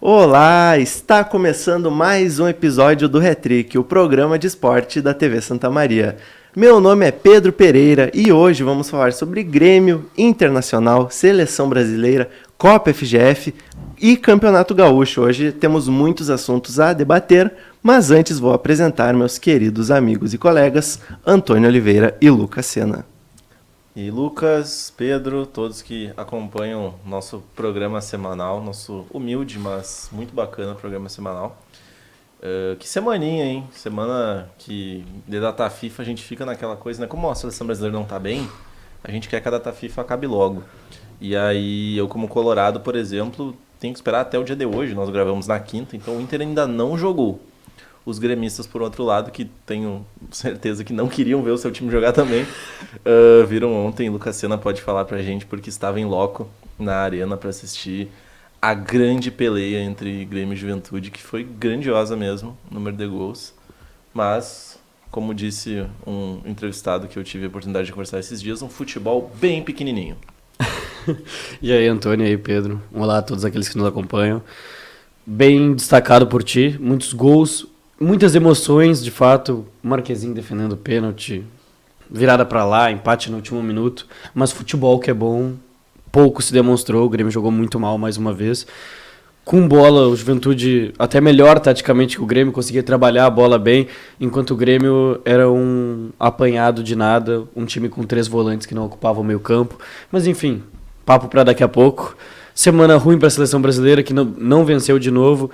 Olá, está começando mais um episódio do Hat-Trick, o programa de esporte da TV Santa Maria. Meu nome é Pedro Pereira e hoje vamos falar sobre Grêmio, Internacional, Seleção Brasileira, Copa FGF e Campeonato Gaúcho. Hoje temos muitos assuntos a debater, mas antes vou apresentar meus queridos amigos e colegas Antônio Oliveira e Lucas Sena. E Lucas, Pedro, todos que acompanham nosso programa semanal, nosso humilde, mas muito bacana programa semanal. Que semaninha, hein? Semana que de data FIFA a gente fica naquela coisa, né? Como a seleção brasileira não tá bem, a gente quer que a data FIFA acabe logo. E aí eu, como colorado, por exemplo, tenho que esperar até o dia de hoje, nós gravamos na quinta, então o Inter ainda não jogou. Os gremistas, por outro lado, que tenho certeza que não queriam ver o seu time jogar também, viram ontem. Lucas Sena pode falar pra gente, porque estava em loco na arena para assistir a grande peleia entre Grêmio e Juventude, que foi grandiosa mesmo, número de gols. Mas, como disse um entrevistado que eu tive a oportunidade de conversar esses dias, um futebol bem pequenininho. E aí, Antônio, e aí, Pedro. Olá a todos aqueles que nos acompanham. Bem destacado por ti, muitos gols, muitas emoções, de fato. Marquezinho defendendo o pênalti, virada pra lá, empate no último minuto. Mas futebol que é bom, pouco se demonstrou. O Grêmio jogou muito mal mais uma vez. Com bola, o Juventude até melhor taticamente que o Grêmio, conseguia trabalhar a bola bem, enquanto o Grêmio era um apanhado de nada, um time com 3 volantes que não ocupavam o meio campo. Mas enfim, papo para daqui a pouco. Semana ruim para a seleção brasileira, que não venceu de novo.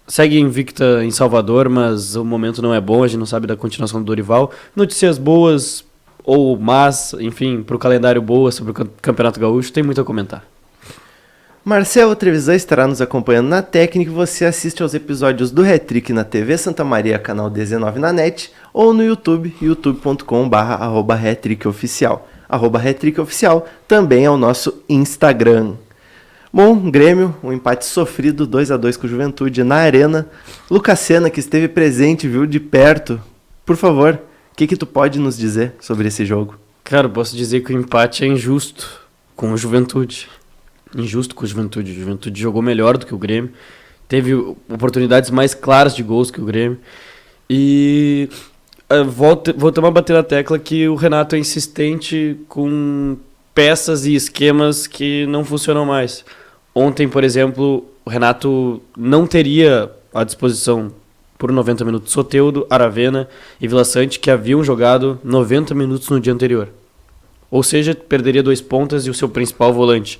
Segue invicta em Salvador, mas o momento não é bom, a gente não sabe da continuação do Dorival. Notícias boas ou más, enfim, para o calendário boa sobre o Campeonato Gaúcho, tem muito a comentar. Marcelo Trevisan estará nos acompanhando na técnica e você assiste aos episódios do Hat-Trick na TV Santa Maria, canal 19 na net, ou no YouTube, youtube.com/@hattrickoficial. @hattrickoficial também é o nosso Instagram. Bom, Grêmio, um empate sofrido, 2-2 com o Juventude na Arena. Lucas Sena, que esteve presente, viu de perto. Por favor, o que tu pode nos dizer sobre esse jogo? Cara, eu posso dizer que o empate é injusto com o Juventude. Injusto com o Juventude. O Juventude jogou melhor do que o Grêmio. Teve oportunidades mais claras de gols que o Grêmio. E voltamos a bater na tecla que o Renato é insistente com peças e esquemas que não funcionam mais. Ontem, por exemplo, o Renato não teria à disposição por 90 minutos Soteldo, Aravena e Vila Sante, que haviam jogado 90 minutos no dia anterior. Ou seja, perderia 2 pontas e o seu principal volante.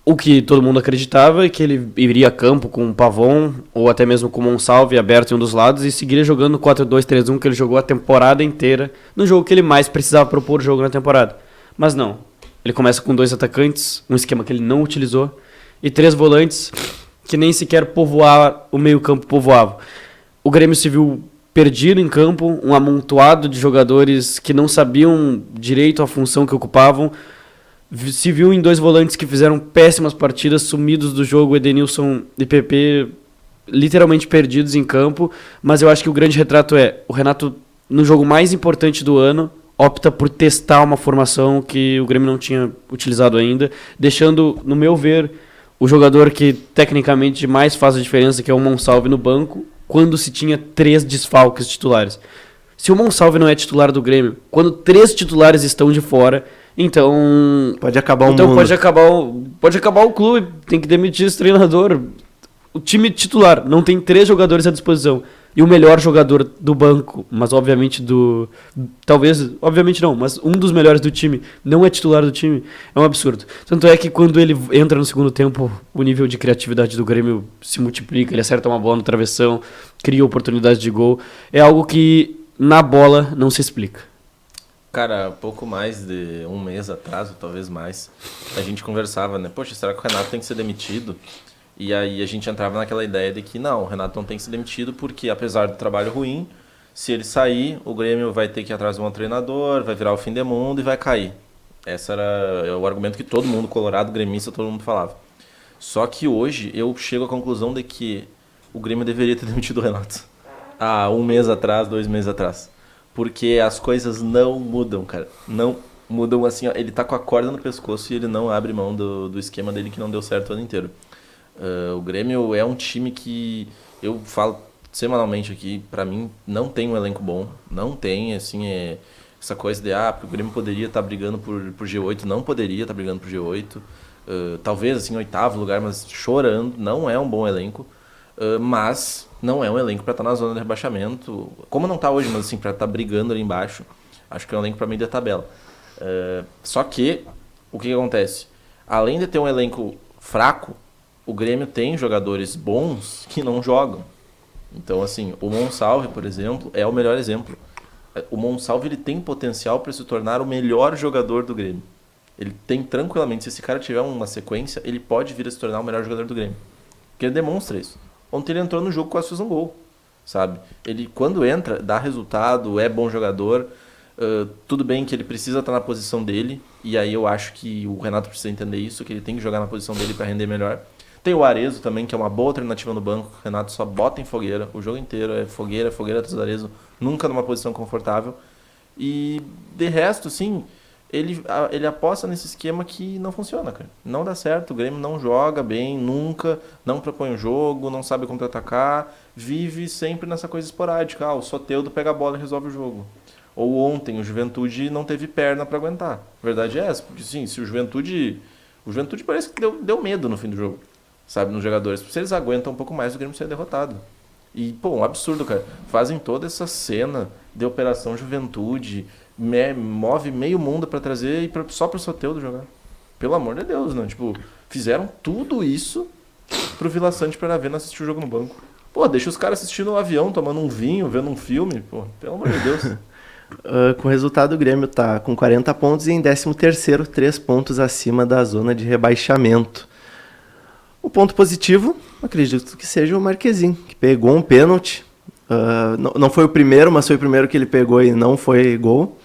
O que todo mundo acreditava é que ele iria a campo com o Pavon ou até mesmo com o Monsalve aberto em um dos lados e seguiria jogando no 4-2-3-1 que ele jogou a temporada inteira, no jogo que ele mais precisava propor o jogo na temporada. Mas não. Ele começa com 2 atacantes, um esquema que ele não utilizou, e 3 volantes que nem sequer povoar o meio-campo povoavam. O Grêmio se viu perdido em campo, um amontoado de jogadores que não sabiam direito a função que ocupavam. Se viu em 2 volantes que fizeram péssimas partidas, sumidos do jogo, Edenilson e PP literalmente perdidos em campo. Mas eu acho que o grande retrato é o Renato, no jogo mais importante do ano, opta por testar uma formação que o Grêmio não tinha utilizado ainda, deixando, no meu ver, o jogador que tecnicamente mais faz a diferença, que é o Monsalve, no banco, quando se tinha 3 desfalques titulares. Se o Monsalve não é titular do Grêmio, quando 3 titulares estão de fora, então pode acabar o mundo. Pode acabar o clube, tem que demitir esse treinador. O time titular não tem 3 jogadores à disposição. E o melhor jogador do banco, mas obviamente mas um dos melhores do time não é titular do time, é um absurdo. Tanto é que quando ele entra no segundo tempo, o nível de criatividade do Grêmio se multiplica, ele acerta uma bola no travessão, cria oportunidades de gol. É algo que na bola não se explica. Cara, pouco mais de um mês atrás, ou talvez mais, a gente conversava, né? Poxa, será que o Renato tem que ser demitido? E aí a gente entrava naquela ideia de que não, o Renato não tem que ser demitido porque, apesar do trabalho ruim, se ele sair, o Grêmio vai ter que ir atrás de um treinador, vai virar o fim do mundo e vai cair. Esse era o argumento que todo mundo, colorado, gremista, todo mundo falava. Só que hoje eu chego à conclusão de que o Grêmio deveria ter demitido o Renato. Há um mês atrás, 2 meses atrás. Porque as coisas não mudam, cara. Não mudam assim, ó. Ele tá com a corda no pescoço e ele não abre mão do esquema dele que não deu certo o ano inteiro. O Grêmio é um time que eu falo semanalmente aqui, pra mim não tem um elenco bom, não tem, assim, essa coisa de, porque o Grêmio poderia estar brigando por G8, não poderia estar brigando por G8, talvez, assim, 8º lugar, mas chorando, não é um bom elenco, mas não é um elenco pra estar na zona de rebaixamento, como não tá hoje, mas assim, pra estar brigando ali embaixo, acho que é um elenco pra meio da tabela. Só que, o que acontece? Além de ter um elenco fraco, o Grêmio tem jogadores bons que não jogam. Então, assim, o Monsalve, por exemplo, é o melhor exemplo. O Monsalve, ele tem potencial para se tornar o melhor jogador do Grêmio. Ele tem tranquilamente, se esse cara tiver uma sequência, ele pode vir a se tornar o melhor jogador do Grêmio. Porque ele demonstra isso. Ontem ele entrou no jogo, quase fez um gol, sabe? Ele, quando entra, dá resultado, é bom jogador. Tudo bem que ele precisa estar na posição dele, e aí eu acho que o Renato precisa entender isso, que ele tem que jogar na posição dele para render melhor. Tem o Arezo também, que é uma boa alternativa no banco. O Renato só bota em fogueira. O jogo inteiro é fogueira atrás do Arezo. Nunca numa posição confortável. E de resto, sim, ele aposta nesse esquema que não funciona, cara. Não dá certo. O Grêmio não joga bem, nunca. Não propõe o jogo, não sabe contra-atacar. Vive sempre nessa coisa esporádica. O Soteldo pega a bola e resolve o jogo. Ou ontem, o Juventude não teve perna para aguentar. A verdade é essa. Porque, sim, se o Juventude parece que deu medo no fim do jogo. Sabe, nos jogadores. Se eles aguentam um pouco mais, o Grêmio ser derrotado. E, pô, um absurdo, cara. Fazem toda essa cena de Operação Juventude, move meio mundo pra trazer só pro Soteldo jogar. Pelo amor de Deus, né? Tipo, fizeram tudo isso pro Vila Sante pra Aravena assistir o jogo no banco. Pô, deixa os caras assistindo no avião, tomando um vinho, vendo um filme. Pô, pelo amor de Deus. Com o resultado, o Grêmio tá com 40 pontos e em 13º, 3 pontos acima da zona de rebaixamento. O ponto positivo, acredito que seja o Marquezin, que pegou um pênalti. Não foi o primeiro, mas foi o primeiro que ele pegou e não foi gol.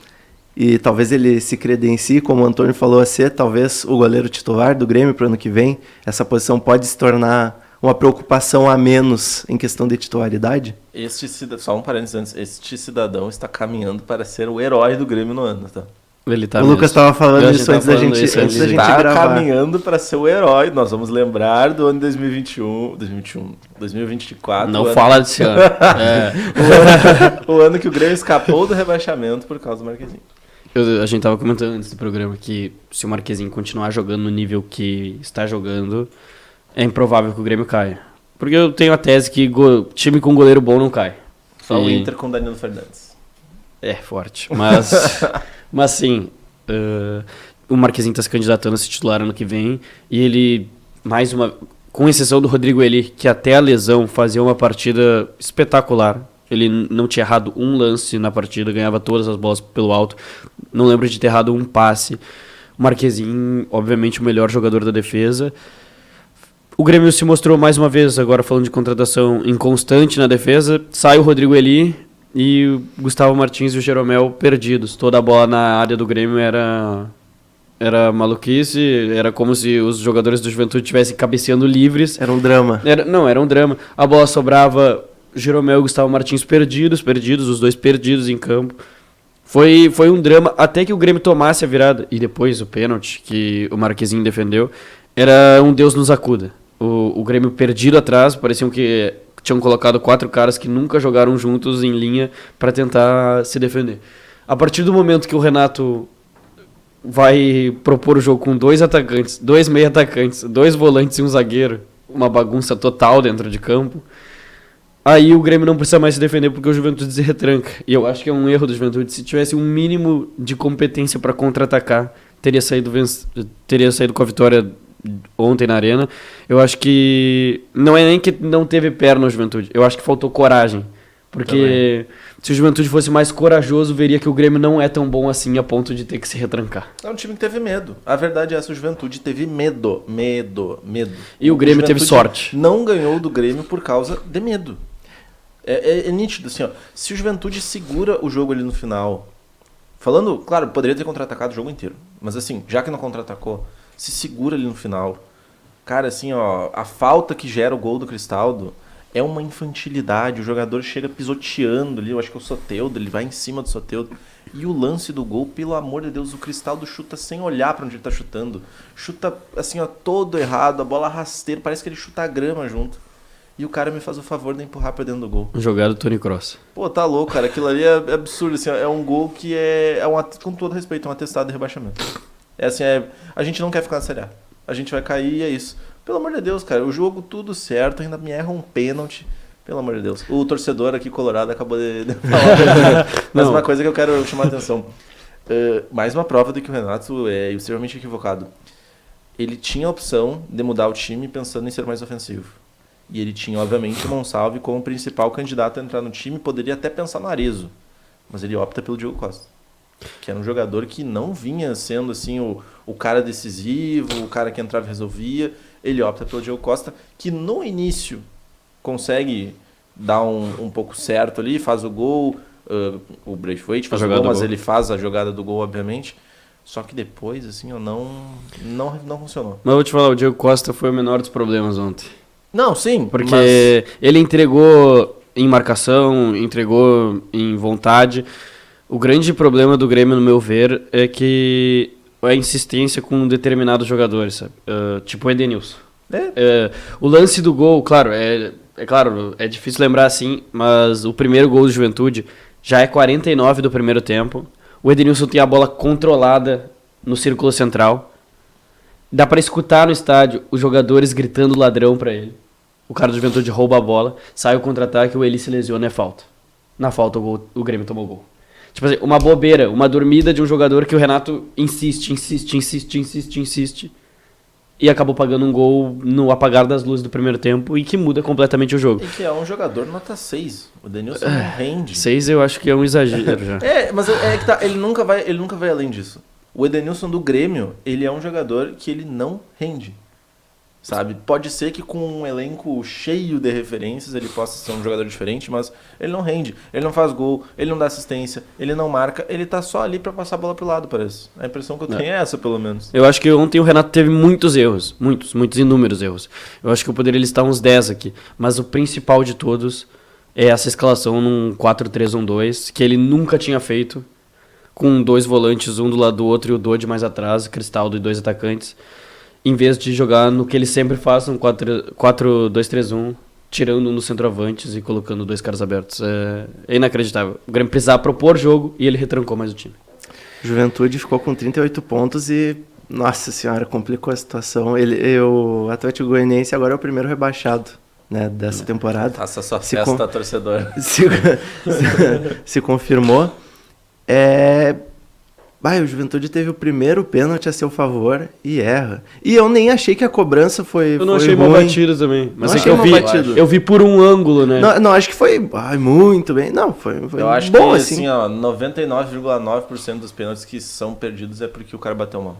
E talvez ele se credencie, como o Antônio falou, a ser talvez o goleiro titular do Grêmio para o ano que vem. Essa posição pode se tornar uma preocupação a menos em questão de titularidade? Só um parênteses antes. Este cidadão está caminhando para ser o herói do Grêmio no ano, tá? O Lucas estava falando isso antes da gente gravar. Caminhando para ser o herói. Nós vamos lembrar do ano 2024. Não fala desse ano. O ano que o Grêmio escapou do rebaixamento por causa do Marquezin. A gente estava comentando antes do programa que se o Marquezin continuar jogando no nível que está jogando, é improvável que o Grêmio caia. Porque eu tenho a tese que time com goleiro bom não cai. Só o Inter com Danilo Fernandes. É forte, mas sim, o Marquezin está se candidatando a se titular ano que vem e ele, com exceção do Rodrigo Eli, que até a lesão fazia uma partida espetacular. Ele não tinha errado um lance na partida, ganhava todas as bolas pelo alto, não lembro de ter errado um passe. O Marquezin, obviamente, o melhor jogador da defesa. O Grêmio se mostrou mais uma vez, agora falando de contratação, inconstante na defesa. Sai o Rodrigo Eli e o Gustavo Martins e o Jeromel perdidos. Toda a bola na área do Grêmio era maluquice, era como se os jogadores do Juventude estivessem cabeceando livres. Era um drama. Era um drama. A bola sobrava, Jeromel e Gustavo Martins perdidos, os dois perdidos em campo. Foi um drama até que o Grêmio tomasse a virada. E depois o pênalti que o Marquezin defendeu, era um Deus nos acuda. O Grêmio perdido atrás, pareciam que tinham colocado 4 caras que nunca jogaram juntos em linha para tentar se defender. A partir do momento que o Renato vai propor o jogo com 2 atacantes, 2 meio atacantes, 2 volantes e um zagueiro, uma bagunça total dentro de campo, aí o Grêmio não precisa mais se defender porque o Juventude se retranca. E eu acho que é um erro do Juventude. Se tivesse um mínimo de competência para contra-atacar, teria saído com a vitória ontem na Arena. Eu acho que não é nem que não teve perna no Juventude, eu acho que faltou coragem, porque se o Juventude fosse mais corajoso, veria que o Grêmio não é tão bom assim a ponto de ter que se retrancar. É um time que teve medo. A verdade é essa, o Juventude teve medo. E o Grêmio teve sorte. Não ganhou do Grêmio por causa de medo. É nítido, assim, ó. Se o Juventude segura o jogo ali no final, falando, claro, poderia ter contra-atacado o jogo inteiro, mas assim, já que não contra-atacou, se segura ali no final. Cara, assim, ó, a falta que gera o gol do Cristaldo é uma infantilidade. O jogador chega pisoteando ali, eu acho que é o Soteldo, ele vai em cima do Soteldo. E o lance do gol, pelo amor de Deus, o Cristaldo chuta sem olhar pra onde ele tá chutando. Chuta assim, ó, todo errado, a bola rasteira, parece que ele chuta a grama junto. E o cara me faz o favor de empurrar pra dentro do gol. Jogada do Tony Kroos. Pô, tá louco, cara. Aquilo ali é absurdo, assim, ó, é um gol que com todo respeito, é um atestado de rebaixamento. É assim, a gente não quer ficar na Série A. A gente vai cair e é isso. Pelo amor de Deus, cara, o jogo tudo certo, ainda me erra um pênalti. Pelo amor de Deus. O torcedor aqui colorado acabou de falar. Mas uma coisa que eu quero chamar a atenção. Mais uma prova de que o Renato é extremamente equivocado. Ele tinha a opção de mudar o time pensando em ser mais ofensivo. E ele tinha, obviamente, o Monsalve como principal candidato a entrar no time. Poderia até pensar no Arezo. Mas ele opta pelo Diogo Costa. Que era um jogador que não vinha sendo assim o cara decisivo, o cara que entrava e resolvia. Ele opta pelo Diogo Costa, que no início consegue dar um pouco certo ali, faz o gol, o Braithwaite faz o gol, mas ele faz a jogada do gol, obviamente. Só que depois, assim, não funcionou. Mas eu vou te falar, o Diogo Costa foi o menor dos problemas ontem. Não, sim. Porque ele entregou em marcação, entregou em vontade. O grande problema do Grêmio, no meu ver, é que a insistência com determinados jogadores, sabe? Tipo o Edenilson. O lance do gol, claro, claro, é difícil lembrar assim, mas o primeiro gol do Juventude já é 49 do primeiro tempo. O Edenilson tem a bola controlada no círculo central. Dá pra escutar no estádio os jogadores gritando ladrão pra ele. O cara do Juventude rouba a bola, sai o contra-ataque, o Eli se lesiona, é falta. Na falta o Grêmio tomou o gol. Tipo assim, uma bobeira, uma dormida de um jogador que o Renato insiste. E acabou pagando um gol no apagar das luzes do primeiro tempo e que muda completamente o jogo. E que é um jogador nota 6. O Denilson não rende. 6 eu acho que é um exagero já. Mas é que tá, ele nunca vai além disso. O Edenilson do Grêmio, ele é um jogador que ele não rende. Sabe? Pode ser que com um elenco cheio de referências ele possa ser um jogador diferente, mas ele não rende, ele não faz gol, ele não dá assistência, ele não marca, ele tá só ali pra passar a bola pro lado, parece. A impressão que eu tenho é essa, pelo menos. Eu acho que ontem o Renato teve muitos erros, muitos inúmeros erros. Eu acho que eu poderia listar uns 10 aqui, mas o principal de todos é essa escalação num 4-3-1-2, que ele nunca tinha feito, com 2 volantes, um do lado do outro e o Dodge mais atrás, Cristaldo e 2 atacantes. Em vez de jogar no que ele sempre faz, um 4-2-3-1, tirando um dos centroavantes e colocando 2 caras abertos. É inacreditável. O Grêmio precisava propor jogo e ele retrancou mais o time. Juventude ficou com 38 pontos e, nossa senhora, complicou a situação. O Atlético Goianiense agora é o primeiro rebaixado, né, dessa temporada. Faça sua festa, torcedor. Se confirmou. O Juventude teve o primeiro pênalti a seu favor e erra. E eu nem achei que a cobrança foi ruim. Eu não achei mal batido também. Mas é que eu vi por um ângulo, né? Não, acho que foi muito bem. Não, foi eu acho bom, que, assim. 99,9% dos pênaltis que são perdidos é porque o cara bateu mal.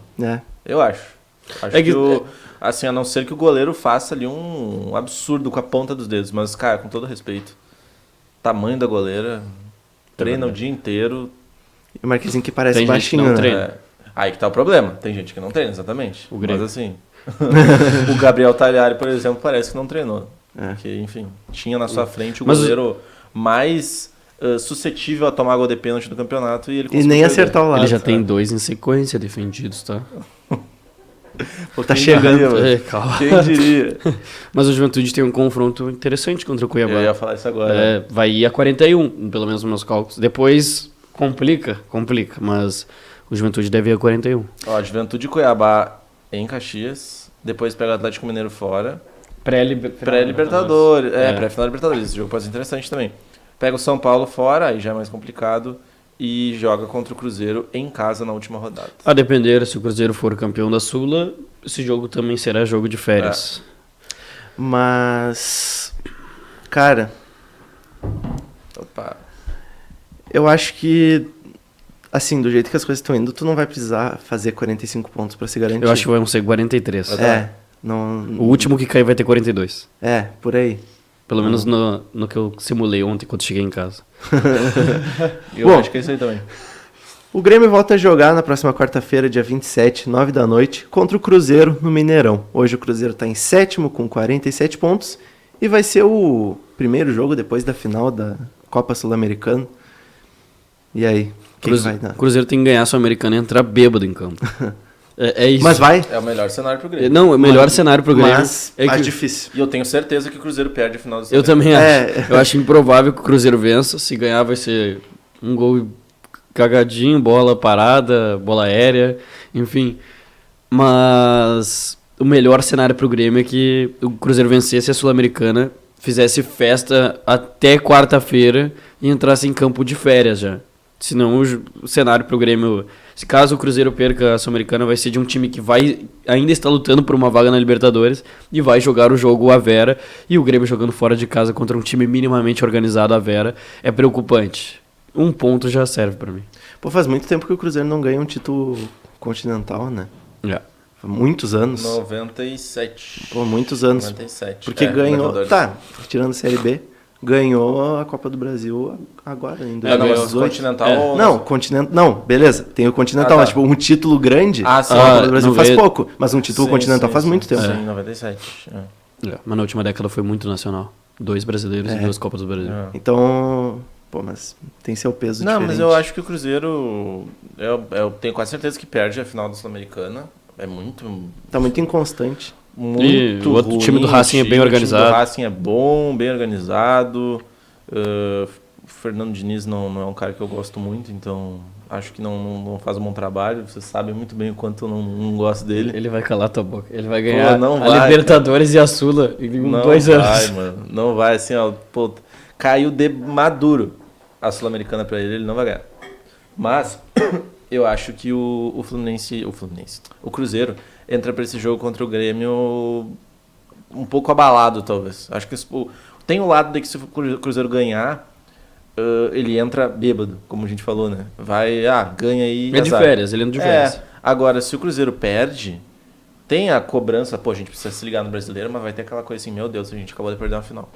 Eu acho. Assim, a não ser que o goleiro faça ali um absurdo com a ponta dos dedos. Mas, cara, com todo respeito, tamanho da goleira, treina o dia inteiro. E o Marquezinho que parece tem baixinho. Gente que não treina. Aí que tá o problema. Tem gente que não treina, exatamente. Mas assim, o Gabriel Talhari, por exemplo, parece que não treinou. Porque, enfim, tinha na sua frente o goleiro mais suscetível a tomar gol de pênalti do campeonato e ele conseguiu. E nem acertar o lado. Ele já tem 2 em sequência defendidos, tá? Tá chegando. Calma. Quem diria? Mas o Juventude tem um confronto interessante contra o Cuiabá. Eu ia falar isso agora. Vai ir a 41, pelo menos nos meus cálculos. Depois complica, mas o Juventude deve ir a 41. Juventude e Cuiabá em Caxias, depois pega o Atlético Mineiro fora. Pré-Libertadores. Pré-final da Libertadores. Esse jogo pode ser interessante também. Pega o São Paulo fora, aí já é mais complicado. E joga contra o Cruzeiro em casa na última rodada. A depender, se o Cruzeiro for campeão da Sula, esse jogo também será jogo de férias. Mas, cara, Opa. Eu acho que, assim, do jeito que as coisas estão indo, tu não vai precisar fazer 45 pontos pra se garantir. Eu acho que vão ser 43. O último que cair vai ter 42. Por aí. Pelo menos no que eu simulei ontem quando cheguei em casa. Eu acho que é isso aí também. O Grêmio volta a jogar na próxima quarta-feira, dia 27, 9 da noite, contra o Cruzeiro no Mineirão. Hoje o Cruzeiro está em 7º com 47 pontos E vai ser o primeiro jogo depois da final da Copa Sul-Americana. E aí, quem vai dar? O Cruzeiro tem que ganhar a Sul-Americana e entrar bêbado em campo. É isso. Mas vai? É o melhor cenário pro Grêmio. Não, o melhor cenário pro Grêmio. Mas é mais que difícil. E eu tenho certeza que o Cruzeiro perde a final do eu também É. acho. Eu acho improvável que o Cruzeiro vença. Se ganhar vai ser um gol cagadinho, bola parada, bola aérea, enfim. Mas o melhor cenário pro Grêmio é que o Cruzeiro vencesse a Sul-Americana, fizesse festa até quarta-feira e entrasse em campo de férias já. Senão o cenário pro Grêmio, se caso o Cruzeiro perca a Sul-Americana, vai ser de um time que ainda está lutando por uma vaga na Libertadores e vai jogar o jogo à Vera, e o Grêmio jogando fora de casa contra um time minimamente organizado à Vera é preocupante. Um ponto já serve pra mim. Pô, faz muito tempo que o Cruzeiro não ganha um título continental, né? Faz muitos anos. 97. Pô, muitos anos. 97. Porque ganhou... Libertadores. Tá, tirando a Série B, ganhou a Copa do Brasil agora, em Não, mas 2018. Continental... É. ou- Não, continental... Não, beleza, tem o continental, Ah, tá. mas tipo, um título grande, Ah, sim. a Copa do Brasil não faz veio- pouco, mas um título Sim, continental sim, faz sim, muito tempo. Sim, 97. Mas na última década foi muito nacional. 2 brasileiros e 2 Copas do Brasil. Então, pô, mas tem seu peso Não, diferente. mas eu acho que o Cruzeiro... Eu tenho quase certeza que perde a final da Sul-Americana. É muito... Tá muito inconstante. Muito o outro ruim time do Racing é bem O time organizado. do Racing é bom, bem organizado. O Fernando Diniz não é um cara que eu gosto muito, então acho que não faz um bom trabalho. Vocês sabem muito bem o quanto eu não gosto dele. Ele vai calar tua boca. Ele vai ganhar não a vai, Libertadores e a Sula em Não 2 anos. vai, mano. Não vai, assim, ó. Pô, caiu de maduro a Sul-Americana pra ele não vai ganhar. Mas eu acho que o Cruzeiro entra pra esse jogo contra o Grêmio um pouco abalado, talvez. Acho que tem o lado de que se o Cruzeiro ganhar, ele entra bêbado, como a gente falou, né? Ganha aí. É de azar. férias, ele entra de férias. Agora, se o Cruzeiro perde, tem a cobrança, pô, a gente precisa se ligar no brasileiro, mas vai ter aquela coisa assim, meu Deus, a gente acabou de perder uma final.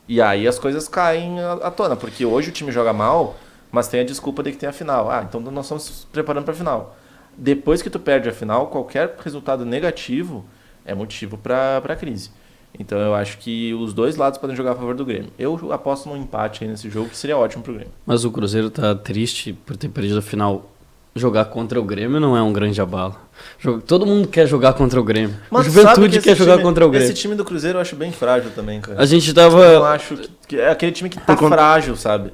E aí as coisas caem à tona, porque hoje o time joga mal, mas tem a desculpa de que tem a final. Então nós estamos se preparando para a final. Depois que tu perde a final, qualquer resultado negativo é motivo para crise. Então eu acho que os dois lados podem jogar a favor do Grêmio. Eu aposto num empate aí nesse jogo, que seria ótimo pro Grêmio. Mas o Cruzeiro tá triste por ter perdido a final. Jogar contra o Grêmio não é um grande abalo. Todo mundo quer jogar contra o Grêmio. Mas O sabe Juventude que quer esse jogar time- contra o Grêmio. Esse time do Cruzeiro eu acho bem frágil também, cara. A gente Eu tava... acho que é aquele time que tá frágil, sabe?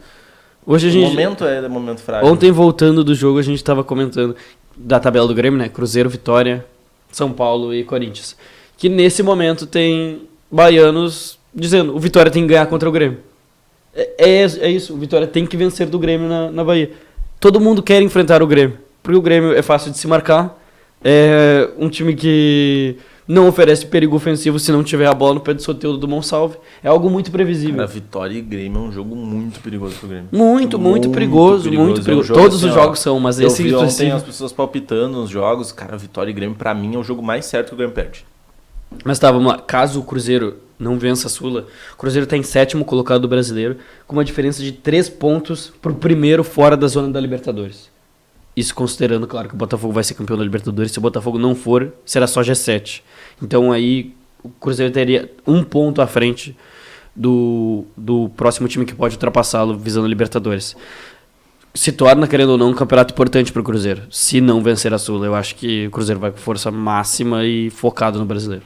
Hoje a O gente... momento é momento frágil. Ontem, voltando do jogo, a gente tava comentando da tabela do Grêmio, né? Cruzeiro, Vitória, São Paulo e Corinthians. Que nesse momento tem baianos dizendo o Vitória tem que ganhar contra o Grêmio. É isso, o Vitória tem que vencer do Grêmio na Bahia. Todo mundo quer enfrentar o Grêmio, porque o Grêmio é fácil de se marcar, é um time que não oferece perigo ofensivo se não tiver a bola no pé do Soteldo do Monsalve. É algo muito previsível. Cara, Vitória e Grêmio é um jogo muito perigoso pro Grêmio. Muito perigoso, muito É um perigoso. jogo Todos assim, os ó, jogos são, mas eu esse vi ontem específico... as pessoas palpitando nos jogos. Cara, Vitória e Grêmio, pra mim, é o jogo mais certo que o Grêmio perde. Mas tá, vamos lá. Caso o Cruzeiro não vença a Sula, o Cruzeiro tá em 7º colocado do Brasileiro, com uma diferença de 3 pontos pro primeiro fora da zona da Libertadores. Isso considerando, claro, que o Botafogo vai ser campeão da Libertadores. Se o Botafogo não for, será só G7. Então aí o Cruzeiro teria 1 ponto à frente do próximo time que pode ultrapassá-lo visando a Libertadores. Se torna, querendo ou não, um campeonato importante pro Cruzeiro. Se não vencer a Sula, eu acho que o Cruzeiro vai com força máxima e focado no Brasileiro.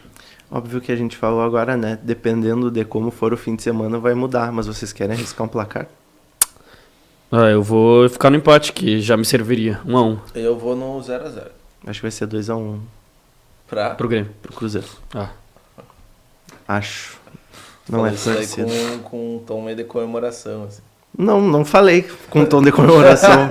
Óbvio que a gente falou agora, né? Dependendo de como for o fim de semana, vai mudar. Mas vocês querem arriscar um placar? Eu vou ficar no empate, que já me serviria. 1-1 Eu vou no 0x0. Acho que vai ser 2-1 pro Grêmio. pro Cruzeiro. Ah. Acho. Não é Falei isso aí torcida. com um tom meio de comemoração, assim. Não falei com tom de comemoração.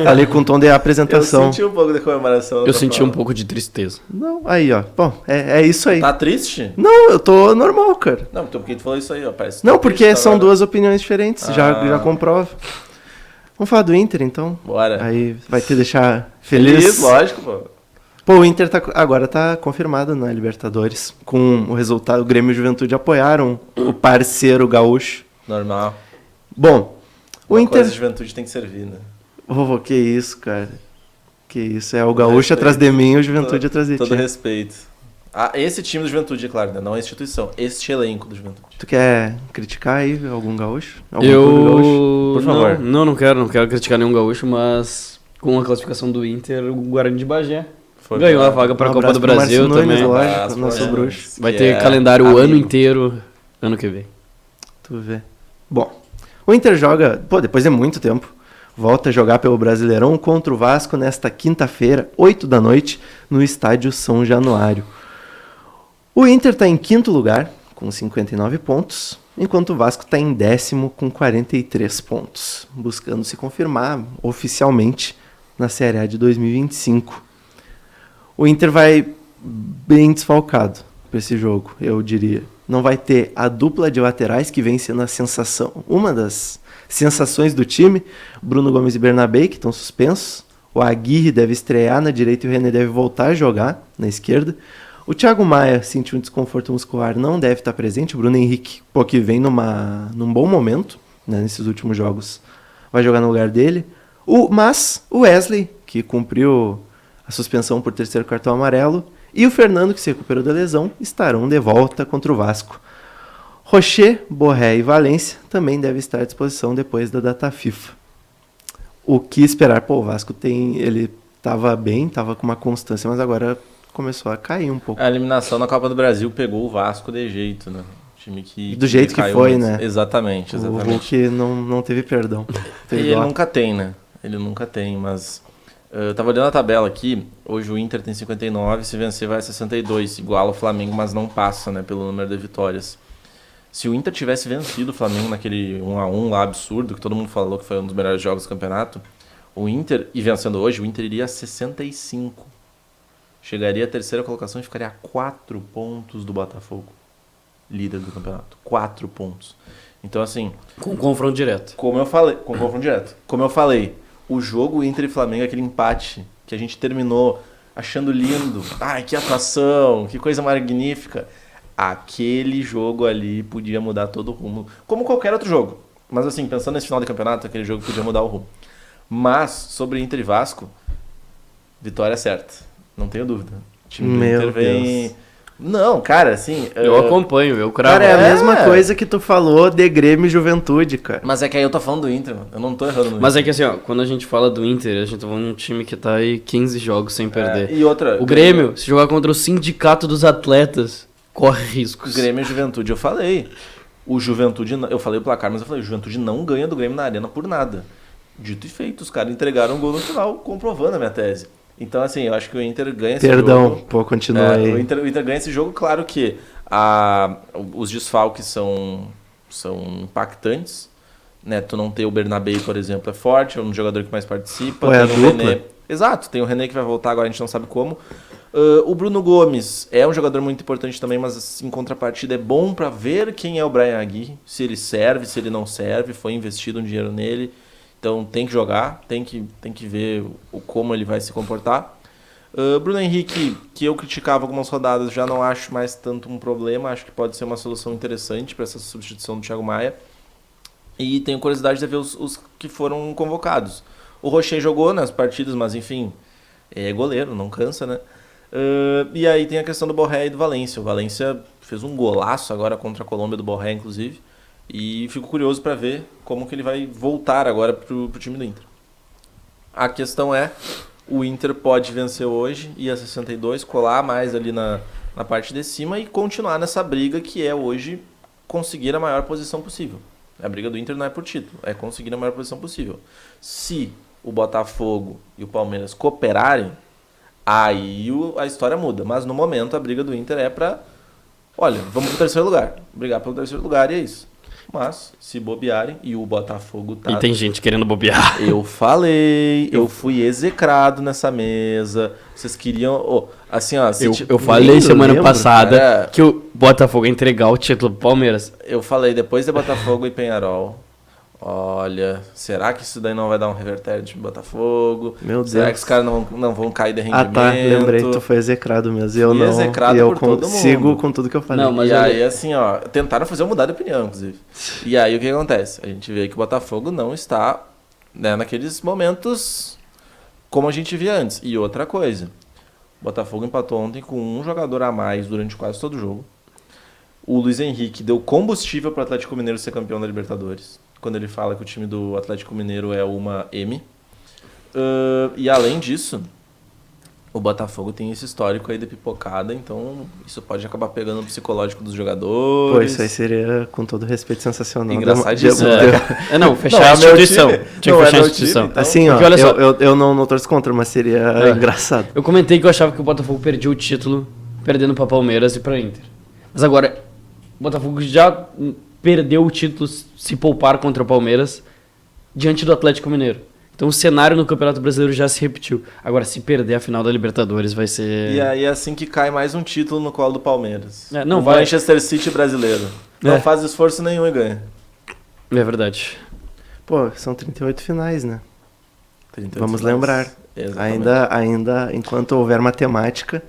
Falei com tom de apresentação. Eu senti um pouco de comemoração. Eu senti um pouco de tristeza. Não, aí, ó. Bom, é isso aí. Tá triste? Não, eu tô normal, cara. Não, então por que tu falou isso aí, ó? Parece Não, tá porque triste são agora. duas opiniões diferentes. Já comprova. Vamos falar do Inter, então? Bora. Aí vai te deixar feliz. Lógico, pô. Pô, o Inter agora tá confirmado na Libertadores. Com o resultado, o Grêmio e o Juventude apoiaram o parceiro gaúcho. Normal. Bom, o Uma Inter... coisa de juventude tem que servir, né? Oh, que isso, cara. Que isso. É o gaúcho atrás de mim e o Juventude atrás de Todo ti. respeito. Esse time do Juventude, é claro, né? Não a instituição. Este elenco do Juventude. Tu quer criticar aí algum gaúcho? Algum clube gaúcho? Por favor. Não quero criticar nenhum gaúcho, mas com a classificação do Inter, o Guarani de Bagé ganhou a vaga para a Copa do Brasil também. Lógico, nosso bruxo. Vai ter calendário o ano inteiro, ano que vem. Tu vê. Bom, o Inter joga, depois de muito tempo, volta a jogar pelo Brasileirão contra o Vasco nesta quinta-feira, 8 da noite, no estádio São Januário. O Inter está em quinto lugar, com 59 pontos, enquanto o Vasco está em 10º, com 43 pontos, buscando se confirmar oficialmente na Série A de 2025. O Inter vai bem desfalcado para esse jogo, eu diria. Não vai ter a dupla de laterais que vem sendo a sensação, uma das sensações do time, Bruno Gomes e Bernabé, que estão suspensos. O Aguirre deve estrear na direita e o René deve voltar a jogar na esquerda. O Thiago Maia sentiu um desconforto muscular, não deve estar presente. O Bruno Henrique, que vem num bom momento, né, nesses últimos jogos, vai jogar no lugar dele. Mas o Wesley, que cumpriu a suspensão por terceiro cartão amarelo, e o Fernando, que se recuperou da lesão, estarão de volta contra o Vasco. Rocher, Borré e Valência também devem estar à disposição depois da data FIFA. O que esperar? O Vasco ele estava bem, estava com uma constância, mas agora começou a cair um pouco. A eliminação na Copa do Brasil pegou o Vasco de jeito, né? Time que do jeito que foi, né? Exatamente. O Hulk não teve perdão. Ele nunca tem, né? Ele nunca tem, mas... Eu tava olhando a tabela aqui, hoje o Inter tem 59, se vencer vai a 62, iguala o Flamengo, mas não passa, né, pelo número de vitórias. Se o Inter tivesse vencido o Flamengo naquele 1-1 lá absurdo, que todo mundo falou que foi um dos melhores jogos do campeonato, o Inter, e vencendo hoje, o Inter iria a 65. Chegaria à terceira colocação e ficaria a 4 pontos do Botafogo, líder do campeonato. 4 pontos. Então, assim... Com confronto direto. Com confronto direto. Como eu falei, o jogo Inter e Flamengo, aquele empate que a gente terminou achando lindo. Ai, que atuação, que coisa magnífica. Aquele jogo ali podia mudar todo o rumo. Como qualquer outro jogo. Mas assim, pensando nesse final de campeonato, aquele jogo podia mudar o rumo. Mas, sobre Inter e Vasco, vitória certa. Não tenho dúvida. O time do Inter vem... Deus. Não, cara, assim... Eu acompanho, eu cravo. Cara, é a mesma coisa que tu falou de Grêmio e Juventude, cara. Mas é que aí eu tô falando do Inter, mano. Eu não tô errando no Mas Inter. É que assim, ó, quando a gente fala do Inter, a gente tá falando de um time que tá aí 15 jogos sem perder. E outra... O Grêmio, se jogar contra o Sindicato dos Atletas, corre riscos. Grêmio e Juventude, eu falei. O Juventude... Eu falei o placar, mas eu falei, o Juventude não ganha do Grêmio na Arena por nada. Dito e feito, os caras entregaram um gol no final, comprovando a minha tese. Então, assim, eu acho que o Inter ganha esse jogo. Continua aí. O Inter ganha esse jogo, claro que os desfalques são impactantes, né? Tu não ter o Bernabé, por exemplo, é forte, é um jogador que mais participa. Tem o René. Exato, tem o René que vai voltar agora, a gente não sabe como. O Bruno Gomes é um jogador muito importante também, mas em contrapartida é bom pra ver quem é o Brian Aguirre, se ele serve, se ele não serve, foi investido um dinheiro nele. Então tem que jogar, tem que ver como ele vai se comportar. Bruno Henrique, que eu criticava algumas rodadas, já não acho mais tanto um problema. Acho que pode ser uma solução interessante para essa substituição do Thiago Maia. E tenho curiosidade de ver os que foram convocados. O Rocher jogou nas partidas, mas enfim, é goleiro, não cansa, né? E aí tem a questão do Borré e do Valência. O Valência fez um golaço agora contra a Colômbia do Borré, inclusive. E fico curioso para ver como que ele vai voltar agora pro time do Inter. A questão é, o Inter pode vencer hoje, ir a 62, colar mais ali na parte de cima e continuar nessa briga que é hoje conseguir a maior posição possível. A briga do Inter não é por título, é conseguir a maior posição possível. Se o Botafogo e o Palmeiras cooperarem, aí a história muda. Mas no momento a briga do Inter é para, olha, vamos pro terceiro lugar. Brigar pelo terceiro lugar e é isso. Mas, se bobearem, e o Botafogo tá... E tem gente querendo bobear. Eu falei, eu fui execrado nessa mesa. Vocês queriam... assim, ó... Eu falei semana passada que o Botafogo ia entregar o título pro Palmeiras. Eu falei, depois de Botafogo e Penharol... Olha, será que isso daí não vai dar um revertério de Botafogo? Meu Deus. Será que os caras não vão cair de rendimento? Tá, lembrei, tu foi execrado mesmo. Eu não. Execrado eu por todo mundo. Sigo com tudo que eu falei. Não, mas e aí, assim, ó, tentaram fazer eu mudar de opinião, inclusive. E aí, o que acontece? A gente vê que o Botafogo não está, né, naqueles momentos como a gente via antes. E outra coisa, O Botafogo empatou ontem com um jogador a mais durante quase todo o jogo. O Luiz Henrique deu combustível para o Atlético Mineiro ser campeão da Libertadores, quando ele fala que o time do Atlético Mineiro é uma M. E além disso, o Botafogo tem esse histórico aí de pipocada, então isso pode acabar pegando o psicológico dos jogadores. Pô, isso aí seria, com todo respeito, sensacional. Engraçadíssimo. Não, fechar a instituição. Tinha que fechar a instituição. Então, assim, ó, porque olha só, eu não torço contra, mas seria engraçado. Eu comentei que eu achava que o Botafogo perdia o título perdendo para Palmeiras e para Inter. Mas agora, o Botafogo já perdeu o título se poupar contra o Palmeiras diante do Atlético Mineiro. Então o cenário no Campeonato Brasileiro já se repetiu. Agora, se perder a final da Libertadores, vai ser... E aí é assim que cai mais um título no colo do Palmeiras. Não, o vai... Manchester City brasileiro. Não faz esforço nenhum e ganha. É verdade. Pô, são 38 finais, né? 38 Vamos finais. lembrar. Exatamente. Ainda, enquanto houver matemática,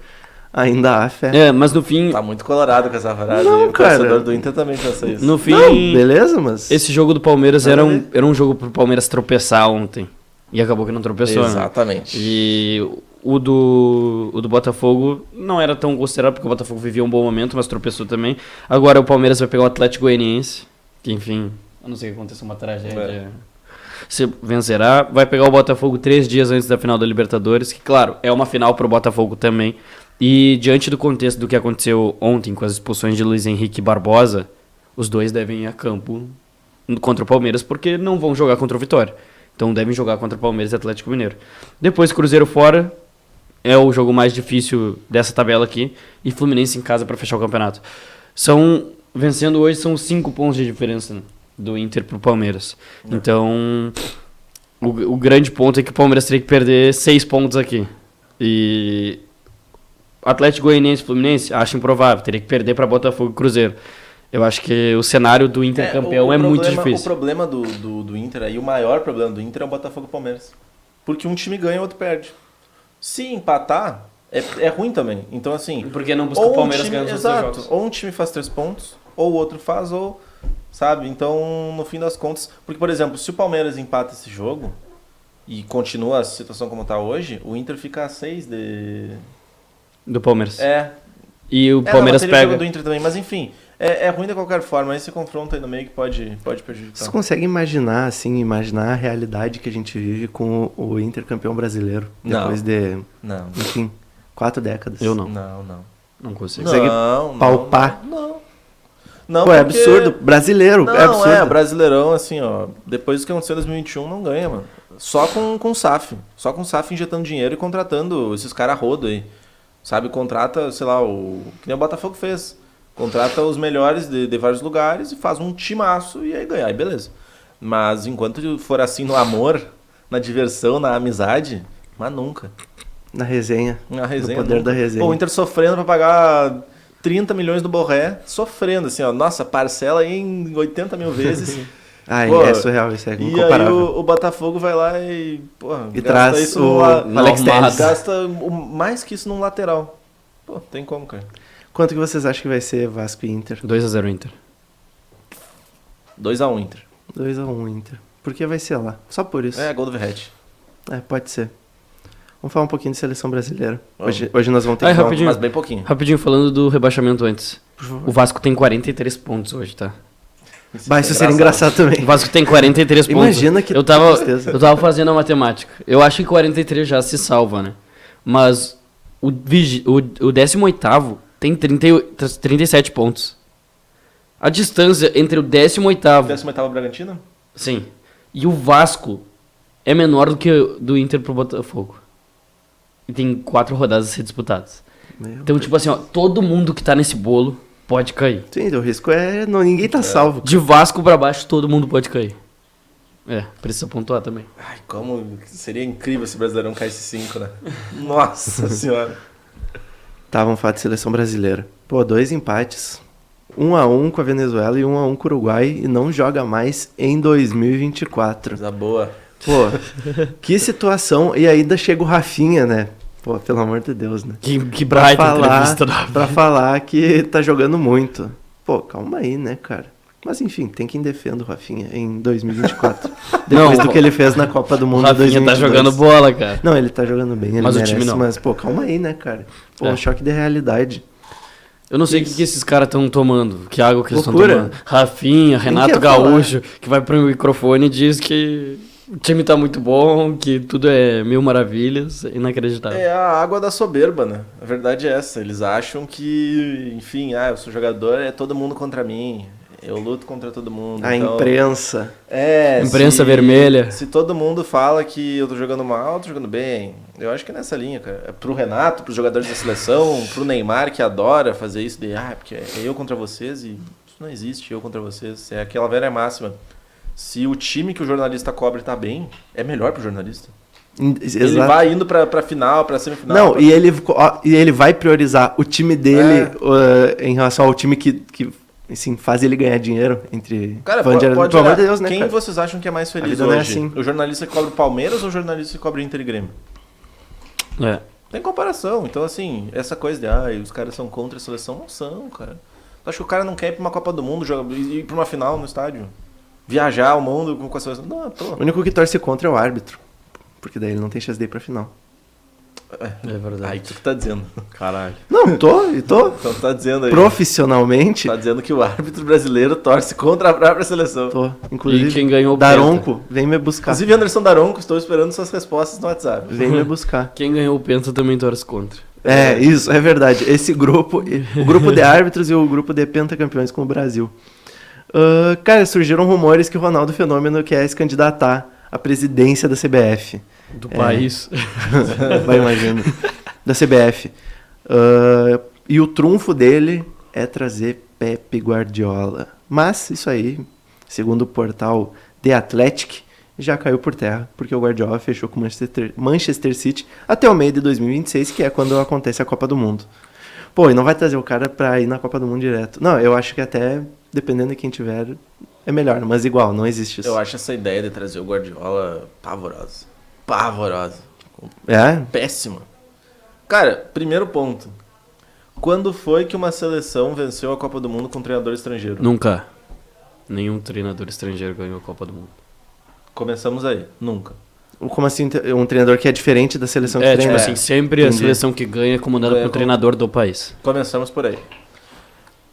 ainda há fé. Mas no fim... Tá muito colorado com essa frase. Não, e o cara. torcedor do Inter também pensa isso. No fim... Não, beleza, mas... Esse jogo do Palmeiras Nada era um jogo pro Palmeiras tropeçar ontem. E acabou que não tropeçou, Exatamente. né? E o do Botafogo não era tão considerado, porque o Botafogo vivia um bom momento, mas tropeçou também. Agora o Palmeiras vai pegar o Atlético Goianiense, que enfim, a não ser que aconteça uma tragédia, se vencerá. Vai pegar o Botafogo 3 dias antes da final da Libertadores, que claro, é uma final pro Botafogo também. E diante do contexto do que aconteceu ontem com as expulsões de Luiz Henrique e Barbosa, os dois devem ir a campo contra o Palmeiras, porque não vão jogar contra o Vitória. Então devem jogar contra o Palmeiras e Atlético Mineiro. Depois Cruzeiro fora, é o jogo mais difícil dessa tabela aqui, e Fluminense em casa para fechar o campeonato. Vencendo hoje, são 5 pontos de diferença, né, do Inter pro Palmeiras. Então, o grande ponto é que o Palmeiras teria que perder 6 pontos aqui. E Atlético Goianiense e Fluminense, acho improvável, teria que perder para Botafogo e Cruzeiro. Eu acho que o cenário do Inter campeão é muito difícil. O problema do Inter aí, o maior problema do Inter é o Botafogo e o Palmeiras. Porque um time ganha e o outro perde. Se empatar, é ruim também. Então, assim... Porque não busca o Palmeiras ganhando os outros jogos. Ou um time faz 3 pontos, ou o outro faz, ou... Sabe? Então, no fim das contas... Porque, por exemplo, se o Palmeiras empata esse jogo e continua a situação como está hoje, o Inter fica a 6 do Palmeiras. E o Palmeiras pega... o jogo do Inter também, mas enfim... É ruim de qualquer forma, esse confronto aí no meio que pode prejudicar. Você consegue imaginar a realidade que a gente vive com o Inter campeão brasileiro? Depois de, enfim, 4 décadas. Eu não. Não consigo. Consegue palpar? Não, pô, é absurdo. Brasileiro, é absurdo. Brasileirão, assim, ó. Depois do que aconteceu em 2021, não ganha, mano. Só com o SAF. Só com o SAF injetando dinheiro e contratando esses caras rodo aí. Sabe, contrata, sei lá, que nem o Botafogo fez. Contrata os melhores de vários lugares e faz um timaço e aí ganha. Aí beleza. Mas enquanto for assim no amor, na diversão, na amizade, mas nunca. Na resenha. Na resenha. No poder nunca. da resenha. Pô, o Inter sofrendo pra pagar 30 milhões do Borré, sofrendo, assim, ó. Nossa, parcela aí em 80 mil vezes. Pô, é surreal, isso é incomparável. E aí o Botafogo vai lá e traz isso o Alex Telles. Gasta mais que isso num lateral. Pô, tem como, cara. Quanto que vocês acham que vai ser Vasco e Inter? 2-0 Inter. 2-1 Inter. 2-1 Inter. Porque vai ser lá. Só por isso. Gol do Verratti. Pode ser. Vamos falar um pouquinho de seleção brasileira. Hoje nós vamos ter que rapidinho, mas bem pouquinho. Rapidinho, falando do rebaixamento antes. O Vasco tem 43 pontos hoje, tá? Isso seria engraçado também. O Vasco tem 43 pontos. Imagina que eu tava fazendo a matemática. Eu acho que 43 já se salva, né? Mas o 18º tem 37 pontos. A distância entre o 18º... 18º Bragantino? Sim. E o Vasco é menor do que do Inter pro Botafogo. E tem 4 rodadas a ser disputadas. Então, tipo assim, ó, todo mundo que tá nesse bolo pode cair. Sim, o risco é... ninguém tá salvo. De Vasco pra baixo, todo mundo pode cair. Precisa pontuar também. Ai, como seria incrível se o Brasileirão caísse 5, né? Nossa senhora. Tá, vamos falar de seleção brasileira. Pô, 2 empates. 1-1 com a Venezuela e 1-1 com o Uruguai. E não joga mais em 2024. Coisa boa. Pô, que situação. E ainda chega o Rafinha, né? Pô, pelo amor de Deus, né? Que baita entrevista da pra falar que tá jogando muito. Pô, calma aí, né, cara? Mas enfim, tem quem defenda o Rafinha em 2024. Depois do que ele fez na Copa do O Mundo em Rafinha 2022. tá jogando bola, cara. Não, ele tá jogando bem, ele Mas o merece, time não. mas pô, calma aí, né, cara? Pô, É. um choque de realidade. Eu não sei o que esses caras estão tomando. Que água que eles estão Loucura. tomando. Rafinha, Renato quer Gaúcho, que vai pro microfone e diz que o time tá muito bom, que tudo é mil maravilhas. Inacreditável. É a água da soberba, né? A verdade é essa. Eles acham que, enfim, eu sou jogador, é todo mundo contra mim. Eu luto contra todo mundo. A então... imprensa. Imprensa vermelha. Se todo mundo fala que eu tô jogando mal, eu tô jogando bem. Eu acho que é nessa linha, cara. É pro Renato, pros jogadores da seleção, pro Neymar, que adora fazer isso de, porque é eu contra vocês, e isso não existe, eu contra vocês. É aquela velha máxima. Se o time que o jornalista cobre tá bem, é melhor pro jornalista. Exato. Ele vai indo pra final, pra semifinal. Não, e ele vai priorizar o time dele em relação ao time que assim, faz ele ganhar dinheiro entre... Cara, pelo pode amor de olhar, Deus, né, quem cara? vocês acham que é mais A feliz vida não é hoje? assim. O jornalista que cobre o Palmeiras ou o jornalista que cobre o Inter e Grêmio? É. Tem comparação. Então, assim, essa coisa de, os caras são contra a seleção, não são, cara. Tu acha que o cara não quer ir pra uma Copa do Mundo e ir pra uma final no estádio? Viajar o mundo com a seleção? Não, tô. O único que torce contra é o árbitro. Porque daí ele não tem chance de ir pra final. É verdade. Aí tu que tá dizendo. Caralho. Não, tô. Então tu tá dizendo aí. Profissionalmente, Tá dizendo que o árbitro brasileiro torce contra a própria seleção. tô. Inclusive, E quem ganhou o Daronco, vem me buscar. Inclusive, Anderson Daronco, estou esperando suas respostas no WhatsApp. Vem me buscar. Quem ganhou o Penta também torce contra. É, isso, é verdade. Esse grupo, o grupo de árbitros e o grupo de pentacampeões com o Brasil. Cara, surgiram rumores que o Ronaldo Fenômeno quer se candidatar à presidência da CBF. Do país. Vai imaginando. Da CBF. E o trunfo dele é trazer Pepe Guardiola. Mas isso aí, segundo o portal The Athletic, já caiu por terra, porque o Guardiola fechou com o Manchester City até o meio de 2026, que é quando acontece a Copa do Mundo. Pô, e não vai trazer o cara pra ir na Copa do Mundo direto. Não, eu acho que até, dependendo de quem tiver, é melhor. Mas igual, não existe isso. Eu acho essa ideia de trazer o Guardiola pavorosa. Pavorosa. É? Péssima. Cara, primeiro ponto. Quando foi que uma seleção venceu a Copa do Mundo com um treinador estrangeiro? Nunca. Nenhum treinador estrangeiro ganhou a Copa do Mundo. Começamos aí. Nunca. Como assim, um treinador que é diferente da seleção que É, treina? tipo assim, sempre a Entendi. seleção que ganha é comandada Ganha por com- treinador do país. Começamos por aí.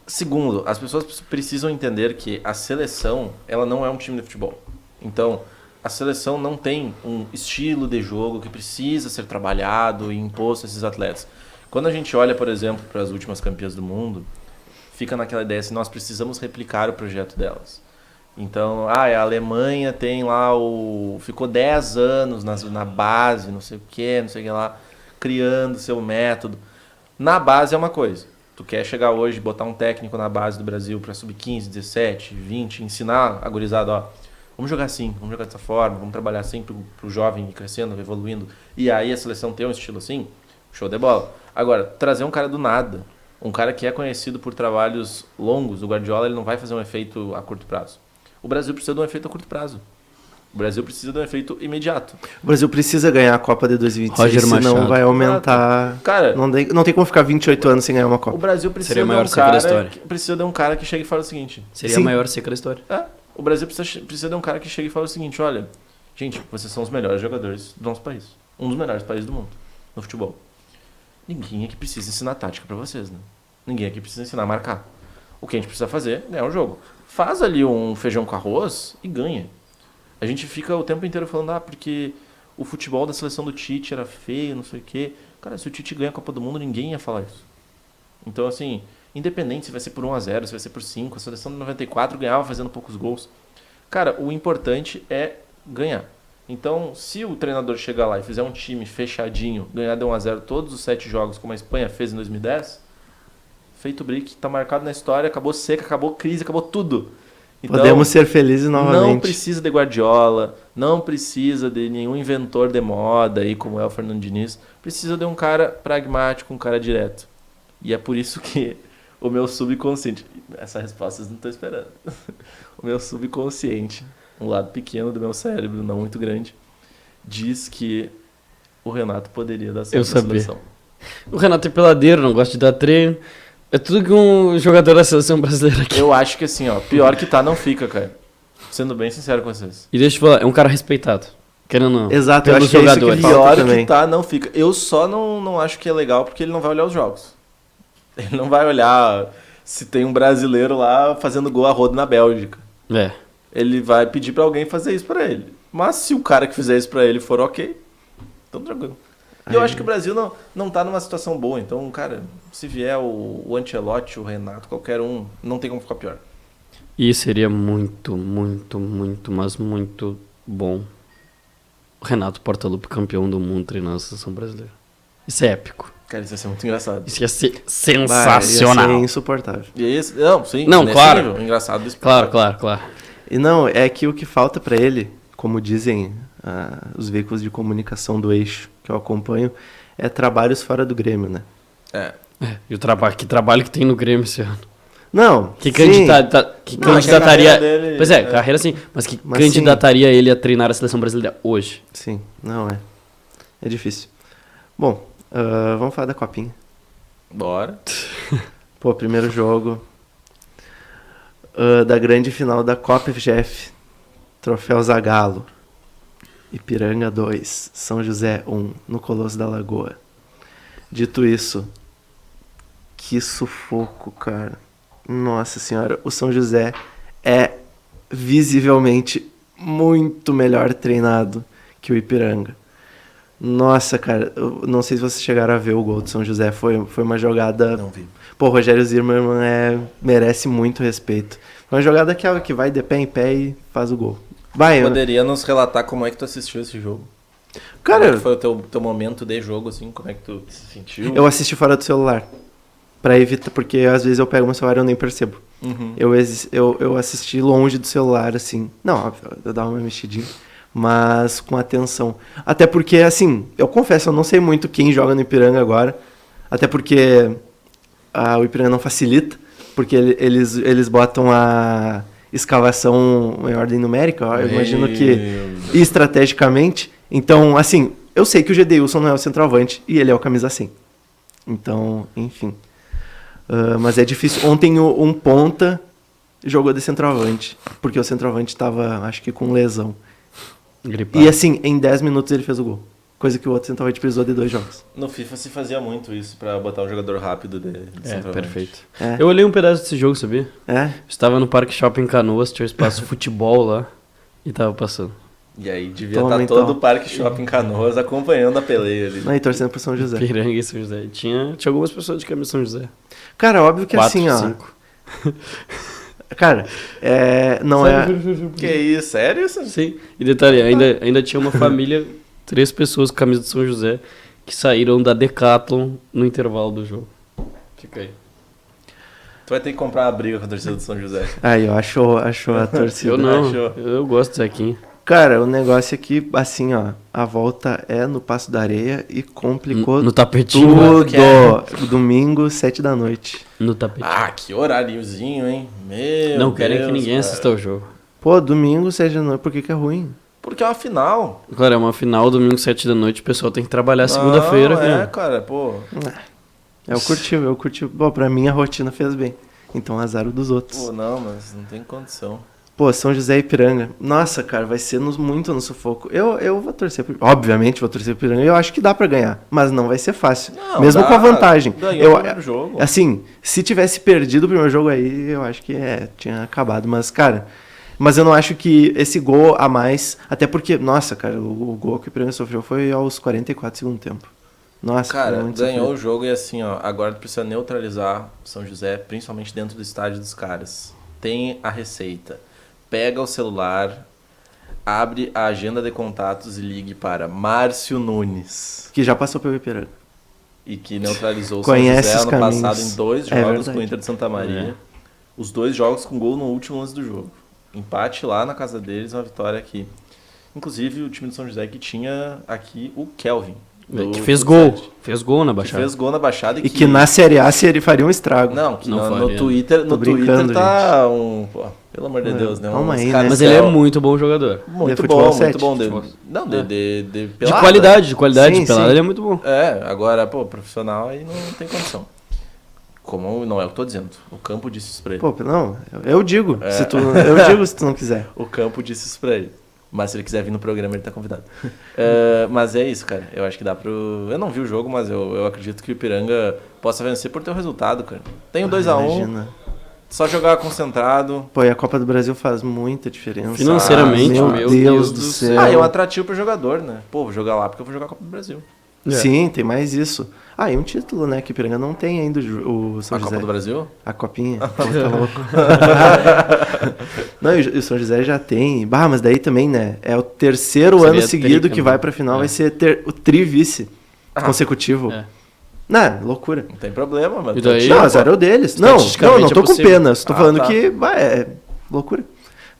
Segundo, as pessoas precisam entender que a seleção, ela não é um time de futebol. Então, a seleção não tem um estilo de jogo que precisa ser trabalhado e imposto a esses atletas. Quando a gente olha, por exemplo, para as últimas campeãs do mundo, fica naquela ideia assim, nós precisamos replicar o projeto delas. Então, a Alemanha tem lá ficou 10 anos na base, não sei o que lá, criando seu método. Na base é uma coisa. Tu quer chegar hoje, botar um técnico na base do Brasil para sub-15, 17, 20, ensinar a gurizada, vamos jogar assim, vamos jogar dessa forma, vamos trabalhar assim pro jovem ir crescendo, evoluindo. E aí a seleção tem um estilo assim, show de bola. Agora, trazer um cara do nada, um cara que é conhecido por trabalhos longos, o Guardiola, ele não vai fazer um efeito a curto prazo. O Brasil precisa de um efeito a curto prazo. O Brasil precisa de um efeito imediato. O Brasil precisa ganhar a Copa de 2026, Roger senão Machado. vai aumentar... Cara, Não tem como ficar 28 anos sem ganhar uma o Copa. Brasil precisa Seria a de maior um seca da cara história. precisa de um cara que chegue e fale o seguinte. Seria Sim. a maior seca da história. O Brasil precisa de um cara que chegue e fale o seguinte, olha, gente, vocês são os melhores jogadores do nosso país. Um dos melhores países do mundo, no futebol. Ninguém aqui precisa ensinar tática pra vocês, né? Ninguém aqui precisa ensinar a marcar. O que a gente precisa fazer é ganhar o jogo. Faz ali um feijão com arroz e ganha. A gente fica o tempo inteiro falando, porque o futebol da seleção do Tite era feio, não sei o quê. Cara, se o Tite ganha a Copa do Mundo, ninguém ia falar isso. Então, assim, independente se vai ser por 1-0, se vai ser por 5, a seleção de 94 ganhava fazendo poucos gols. Cara, o importante é ganhar. Então, se o treinador chegar lá e fizer um time fechadinho, ganhar de 1-0 todos os 7 jogos, como a Espanha fez em 2010, feito o brick, tá marcado na história, acabou seca, acabou crise, acabou tudo. Então, Podemos ser felizes novamente. não precisa de Guardiola, não precisa de nenhum inventor de moda aí, como é o Fernando Diniz. Precisa de um cara pragmático, um cara direto. E é por isso que o meu subconsciente... Essa resposta vocês não estão esperando. O meu subconsciente, um lado pequeno do meu cérebro, não muito grande, diz que o Renato poderia dar certo Eu na sabia. seleção. O Renato é peladeiro, não gosta de dar treino. É tudo que um jogador da seleção brasileira aqui. Eu acho que assim, ó, pior que tá, não fica, cara. Sendo bem sincero com vocês. E deixa eu te falar, é um cara respeitado. Querendo ou não. Exato, eu pelos acho que é isso que jogadores. falta Pior também. que tá, não fica. Eu só não acho que é legal porque ele não vai olhar os jogos. Ele não vai olhar se tem um brasileiro lá fazendo gol a rodo na Bélgica. É. Ele vai pedir pra alguém fazer isso pra ele. Mas se o cara que fizer isso pra ele for ok, então tranquilo. E eu acho que o Brasil não tá numa situação boa. Então, cara, se vier o Ancelotti, o Renato, qualquer um, não tem como ficar pior. E seria muito, muito, muito, mas muito bom o Renato Portaluppi campeão do mundo treinando a seleção brasileira. Isso é épico. Cara, isso ia ser muito engraçado. Isso ia ser Bah, sensacional. ia ser insuportável. E esse, não, sim. Não, nesse claro. nível, engraçado desse Claro. E não, é que o que falta pra ele, como dizem os veículos de comunicação do eixo que eu acompanho, é trabalhos fora do Grêmio, né? É. E o trabalho, que trabalho que tem no Grêmio esse ano. Não, Que, sim, candidataria. a carreira dele, Pois é, carreira sim. Mas que Mas candidataria ele a treinar a seleção brasileira hoje? sim, não é. É difícil. Bom, vamos falar da Copinha. Bora. Pô, primeiro jogo da grande final da Copa FGF. Troféu Zagallo. Ipiranga 2, São José 1, no Colosso da Lagoa. Dito isso, que sufoco, cara. Nossa senhora, o São José é visivelmente muito melhor treinado que o Ipiranga. Nossa, cara, eu não sei se vocês chegaram a ver o gol do São José, foi uma jogada... Não vi. Pô, o Rogério Zimmermann merece muito respeito. Foi uma jogada que vai de pé em pé e faz o gol. Vai, Poderia nos relatar como é que tu assistiu esse jogo? cara, Como é que foi o teu momento de jogo, assim? Como é que tu se sentiu? eu assisti fora do celular. Pra evitar, porque às vezes eu pego meu celular e eu nem percebo. Uhum. Eu assisti longe do celular, assim. Não, óbvio, eu dava uma mexidinha. Mas com atenção. Até porque, assim, eu confesso, eu não sei muito quem joga no Ipiranga agora. Até porque o Ipiranga não facilita. Porque eles botam a escalação em ordem numérica. Ó, eu imagino que estrategicamente. Então, assim, eu sei que o Gedeilson não é o centroavante e ele é o camisa 100. Então, enfim. Mas é difícil. Ontem um ponta jogou de centroavante. Porque o centroavante estava, acho que, com lesão. Gripado. E assim, em 10 minutos ele fez o gol. Coisa que o outro centroavante precisou de 2 jogos. No FIFA se fazia muito isso pra botar um jogador rápido de centroavante. Perfeito. É. Eu olhei um pedaço desse jogo, sabia? É? Estava no Parque Shopping Canoas, tinha espaço futebol lá e tava passando. E aí devia Toma, estar então. todo o Parque Shopping Canoas acompanhando a peleia ali. Não, e torcendo pro São José. Piranga e São José. Tinha algumas pessoas de camisa São José. Cara, óbvio que 4, assim, ó. 5. Cara, não é. Que isso? Sério isso? Sim. E detalhe, ainda tinha uma família, 3 pessoas com camisa de São José, que saíram da Decathlon no intervalo do jogo. Fica aí. Tu vai ter que comprar uma briga com a torcida do São José. Aí, ó, achou a torcida. Eu não, achou. eu gosto do Zequinha. Cara, o negócio é que, assim, ó, a volta é no Passo da Areia e complicou No tapetinho. tudo. que é. Domingo, 7 da noite. No tapetinho. Ah, que horáriozinho, hein? Meu Não querem Deus, que ninguém cara. assista ao jogo. Pô, domingo, 7 da noite, por que é ruim? Porque é uma final. Claro, é uma final, domingo, 7 da noite, o pessoal tem que trabalhar segunda-feira. Não, né? cara, pô. Eu curti. Pô, pra mim a rotina fez bem. Então, azar o dos outros. Pô, não, mas não tem condição. Pô, São José e Ipiranga. Nossa, cara, vai ser muito no sufoco. Eu vou torcer pro... Obviamente vou torcer pro Ipiranga. Eu acho que dá pra ganhar. Mas não vai ser fácil. Não, mesmo dá. com a vantagem. Ganhou o primeiro jogo. Assim, se tivesse perdido o primeiro jogo aí, eu acho que tinha acabado. Mas, cara... Mas eu não acho que esse gol a mais... Até porque, nossa, cara, o gol que o Ipiranga sofreu foi aos 44 do segundo tempo. Nossa, Cara, foi muito ganhou sofrido. o jogo e assim, ó, agora tu precisa neutralizar o São José, principalmente dentro do estádio dos caras. Tem a receita. Pega o celular, abre a agenda de contatos e ligue para Márcio Nunes. Que já passou pelo Ipiranga. E que neutralizou o São Conhece José os ano caminhos. passado em 2 É jogos verdade. com o Inter de Santa Maria. Os 2 jogos com gol no último lance do jogo. Empate lá na casa deles, uma vitória aqui. Inclusive o time do São José que tinha aqui o Kelvin. Que fez gol. Fez gol na Que Baixada. fez gol na Baixada E que na Série A ele faria um estrago. Não, que Não no faria. Twitter, Tô brincando, tá um... Pô, pelo amor de Deus, né? Calma Uns aí, caras né? Mas ele é muito bom jogador. De Muito futebol bom, 7. muito bom. Futebol. Não, É. de De pelada. qualidade, Sim, de pelada sim. ele é muito bom. É, agora, pô, profissional aí não tem condição. Como não é o que eu tô dizendo. O campo disse isso pra ele. Pô, não, eu digo. Eu digo se tu não quiser. O campo disse isso pra ele. Mas se ele quiser vir no programa, ele tá convidado. Mas é isso, cara. Eu acho que dá pro... Eu não vi o jogo, mas eu acredito que o Ipiranga possa vencer por ter o resultado, cara. Tem o 2x1. Imagina. Só jogar concentrado. Pô, e a Copa do Brasil faz muita diferença. Financeiramente, meu Deus do céu. É um atrativo pro jogador, né? Pô, vou jogar lá porque eu vou jogar a Copa do Brasil. Sim, tem mais isso. E um título, né? Que o Ipiranga não tem ainda, o São A José. Copa do Brasil? A copinha. Pô, tá louco. Não, e o São José já tem. Mas daí também, né? É o terceiro Seria ano seguido tri, que também. vai pra final. Vai ser o tri-vice consecutivo. É. Não, loucura. Não tem problema, mano. E daí? Não, azar é o deles. Não, Estatisticamente não tô é com possível. pena. Tô falando tá. que é loucura.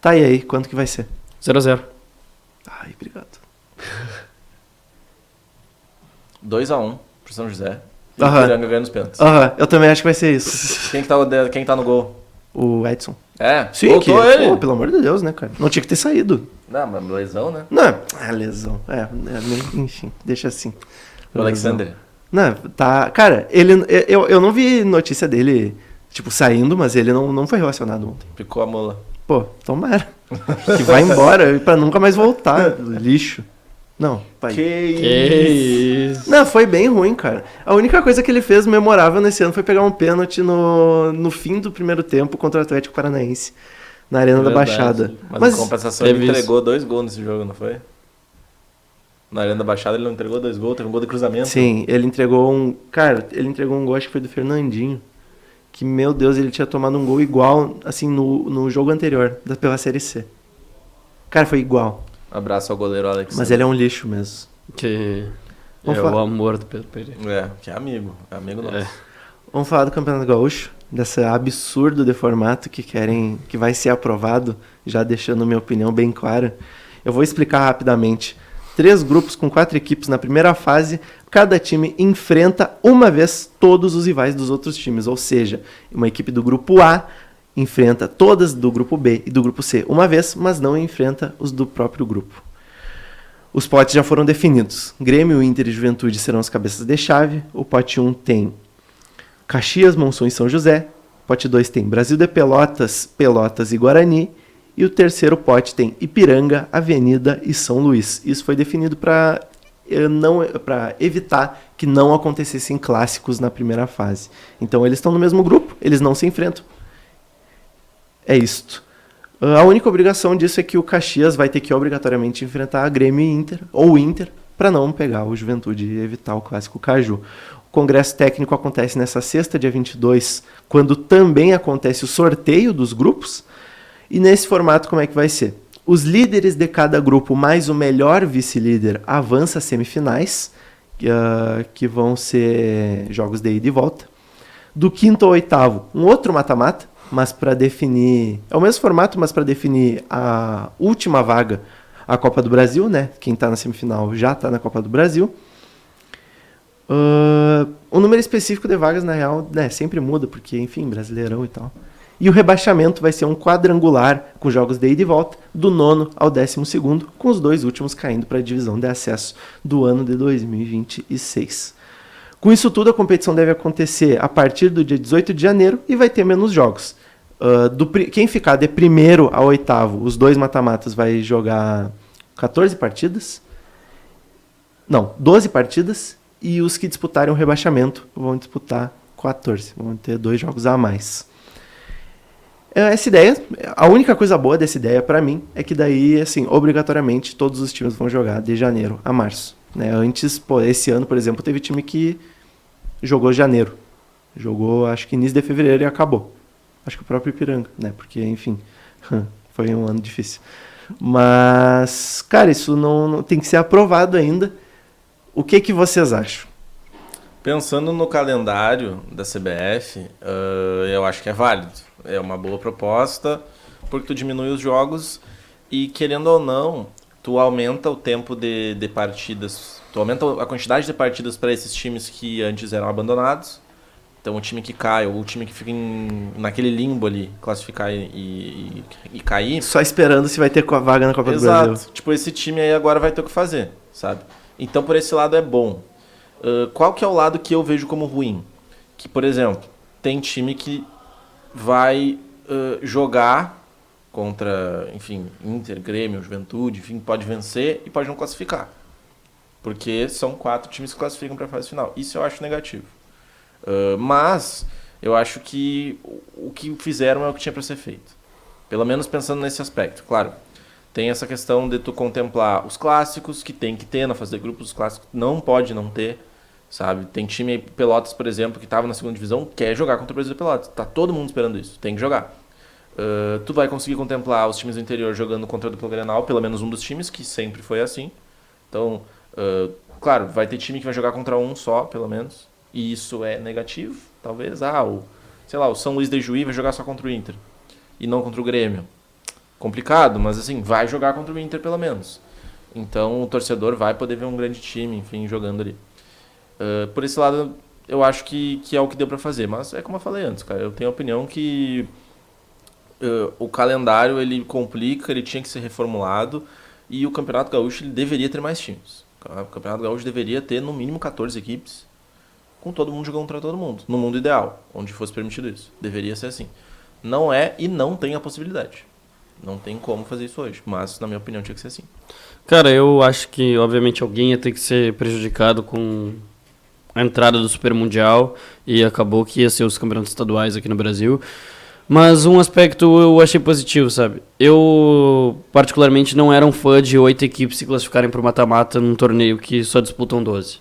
Tá, e aí? Quanto que vai ser? 0x0. Ai, obrigado. 2x1 pro São José. E Aham. o Ipiranga ganha nos pênaltis. Eu também acho que vai ser isso. Quem tá no gol? O Edson. É? Sim, Voltou ele? Pô, pelo amor de Deus, né, cara? Não tinha que ter saído. Não, mas lesão, né? Não, lesão. Enfim, deixa assim. O Alexander. Não, tá. Cara, eu não vi notícia dele, tipo, saindo, mas ele não foi relacionado ontem. Picou a mula. Pô, tomara. Que vai embora pra nunca mais voltar. Lixo. Não, pai. Que isso. Não, foi bem ruim, cara. A única coisa que ele fez memorável nesse ano foi pegar um pênalti no fim do primeiro tempo contra o Atlético Paranaense, na Arena da Verdade. Baixada. Mas em compensação ele teve entregou 2 gols nesse jogo, não foi? Na Arena da Baixada ele não entregou 2 gols, teve um gol de cruzamento. Sim, ele entregou um... Cara, ele entregou um gol, acho que foi do Fernandinho. Que, meu Deus, ele tinha tomado um gol igual, assim, no jogo anterior, pela Série C. Cara, foi igual. Abraço ao goleiro Alexander. Mas ele é um lixo mesmo. Que Vamos é falar. o amor do Pedro Pereira. Que é amigo nosso. É. Vamos falar do Campeonato Gaúcho, desse absurdo de formato que vai ser aprovado, já deixando minha opinião bem clara. Eu vou explicar rapidamente. 3 grupos com 4 equipes na primeira fase, cada time enfrenta uma vez todos os rivais dos outros times, ou seja, uma equipe do grupo A enfrenta todas do grupo B e do grupo C uma vez, mas não enfrenta os do próprio grupo. Os potes já foram definidos. Grêmio, Inter e Juventude serão as cabeças de chave. O pote 1 tem Caxias, Monção e São José. Pote 2 tem Brasil de Pelotas, Pelotas e Guarani. E o terceiro pote tem Ipiranga, Avenida e São Luís. Isso foi definido para evitar que não acontecessem clássicos na primeira fase. Então eles estão no mesmo grupo, eles não se enfrentam. É isto. A única obrigação disso é que o Caxias vai ter que obrigatoriamente enfrentar a Grêmio e Inter, ou Inter, para não pegar o Juventude e evitar o clássico Caju. O congresso técnico acontece nessa sexta, dia 22, quando também acontece o sorteio dos grupos. E nesse formato, como é que vai ser? Os líderes de cada grupo, mais o melhor vice-líder, avança às semifinais, que vão ser jogos de ida e volta. Do quinto ao oitavo, um outro mata-mata, mas para definir... É o mesmo formato, mas para definir a última vaga, a Copa do Brasil, né? Quem está na semifinal já está na Copa do Brasil. O número específico de vagas, na real, né, sempre muda, porque, enfim, Brasileirão e tal. E o rebaixamento vai ser um quadrangular com jogos de ida e volta, do 9º ao 12º, com os 2 últimos caindo para a divisão de acesso do ano de 2026. Com isso tudo, a competição deve acontecer a partir do dia 18 de janeiro e vai ter menos jogos. Quem ficar de primeiro a oitavo, os 2 mata-matas, vai jogar 14 partidas. Não, 12 partidas. E os que disputarem o rebaixamento vão disputar 14. Vão ter 2 jogos a mais. Essa ideia, a única coisa boa dessa ideia para mim é que daí, assim, obrigatoriamente todos os times vão jogar de janeiro a março, né? Antes, esse ano, por exemplo, teve time que jogou janeiro. Jogou, acho que início de fevereiro e acabou. Acho que o próprio Ipiranga, né? Porque, enfim, foi um ano difícil. Mas, cara, isso não tem que ser aprovado ainda. O que vocês acham? Pensando no calendário da CBF, eu acho que é válido. É uma boa proposta, porque tu diminui os jogos e, querendo ou não, tu aumenta o tempo de partidas, tu aumenta a quantidade de partidas para esses times que antes eram abandonados. Então o time que cai, ou o time que fica naquele limbo ali, classificar e cair... Só esperando se vai ter vaga na Copa do Brasil. Exato. Tipo, esse time aí agora vai ter o que fazer, sabe? Então, por esse lado é bom. Qual que é o lado que eu vejo como ruim? Que, por exemplo, tem time que vai jogar contra, enfim, Inter, Grêmio, Juventude, enfim, pode vencer e pode não classificar. Porque são 4 times que classificam para a fase final. Isso eu acho negativo. Mas eu acho que o que fizeram é o que tinha para ser feito. Pelo menos pensando nesse aspecto. Claro, tem essa questão de tu contemplar os clássicos, que tem que ter na fase de grupos, os clássicos não pode não ter, sabe? Tem time Pelotas, por exemplo, que estava na segunda divisão, quer jogar contra o Brasil de Pelotas. Tá todo mundo esperando isso, tem que jogar. Tu vai conseguir contemplar os times do interior jogando contra o dupla Grenal, pelo menos um dos times, que sempre foi assim. Então, claro, vai ter time que vai jogar contra um só, pelo menos. E isso é negativo, talvez. O São Luís de Juí vai jogar só contra o Inter e não contra o Grêmio. Complicado, mas assim, vai jogar contra o Inter pelo menos. Então o torcedor vai poder ver um grande time, enfim, jogando ali. Por esse lado, eu acho que é o que deu pra fazer. Mas é como eu falei antes, cara. Eu tenho a opinião que o calendário, ele complica, ele tinha que ser reformulado. E o Campeonato Gaúcho, ele deveria ter mais times. O Campeonato Gaúcho deveria ter, no mínimo, 14 equipes, com todo mundo jogando contra todo mundo. No mundo ideal, onde fosse permitido isso. Deveria ser assim. Não é e não tem a possibilidade. Não tem como fazer isso hoje. Mas, na minha opinião, tinha que ser assim. Cara, eu acho que, obviamente, alguém ia ter que ser prejudicado com a entrada do Super Mundial e acabou que ia ser os campeonatos estaduais aqui no Brasil. Mas um aspecto eu achei positivo, sabe? Eu, particularmente, não era um fã de 8 equipes se classificarem para o mata-mata num torneio que só disputam 12.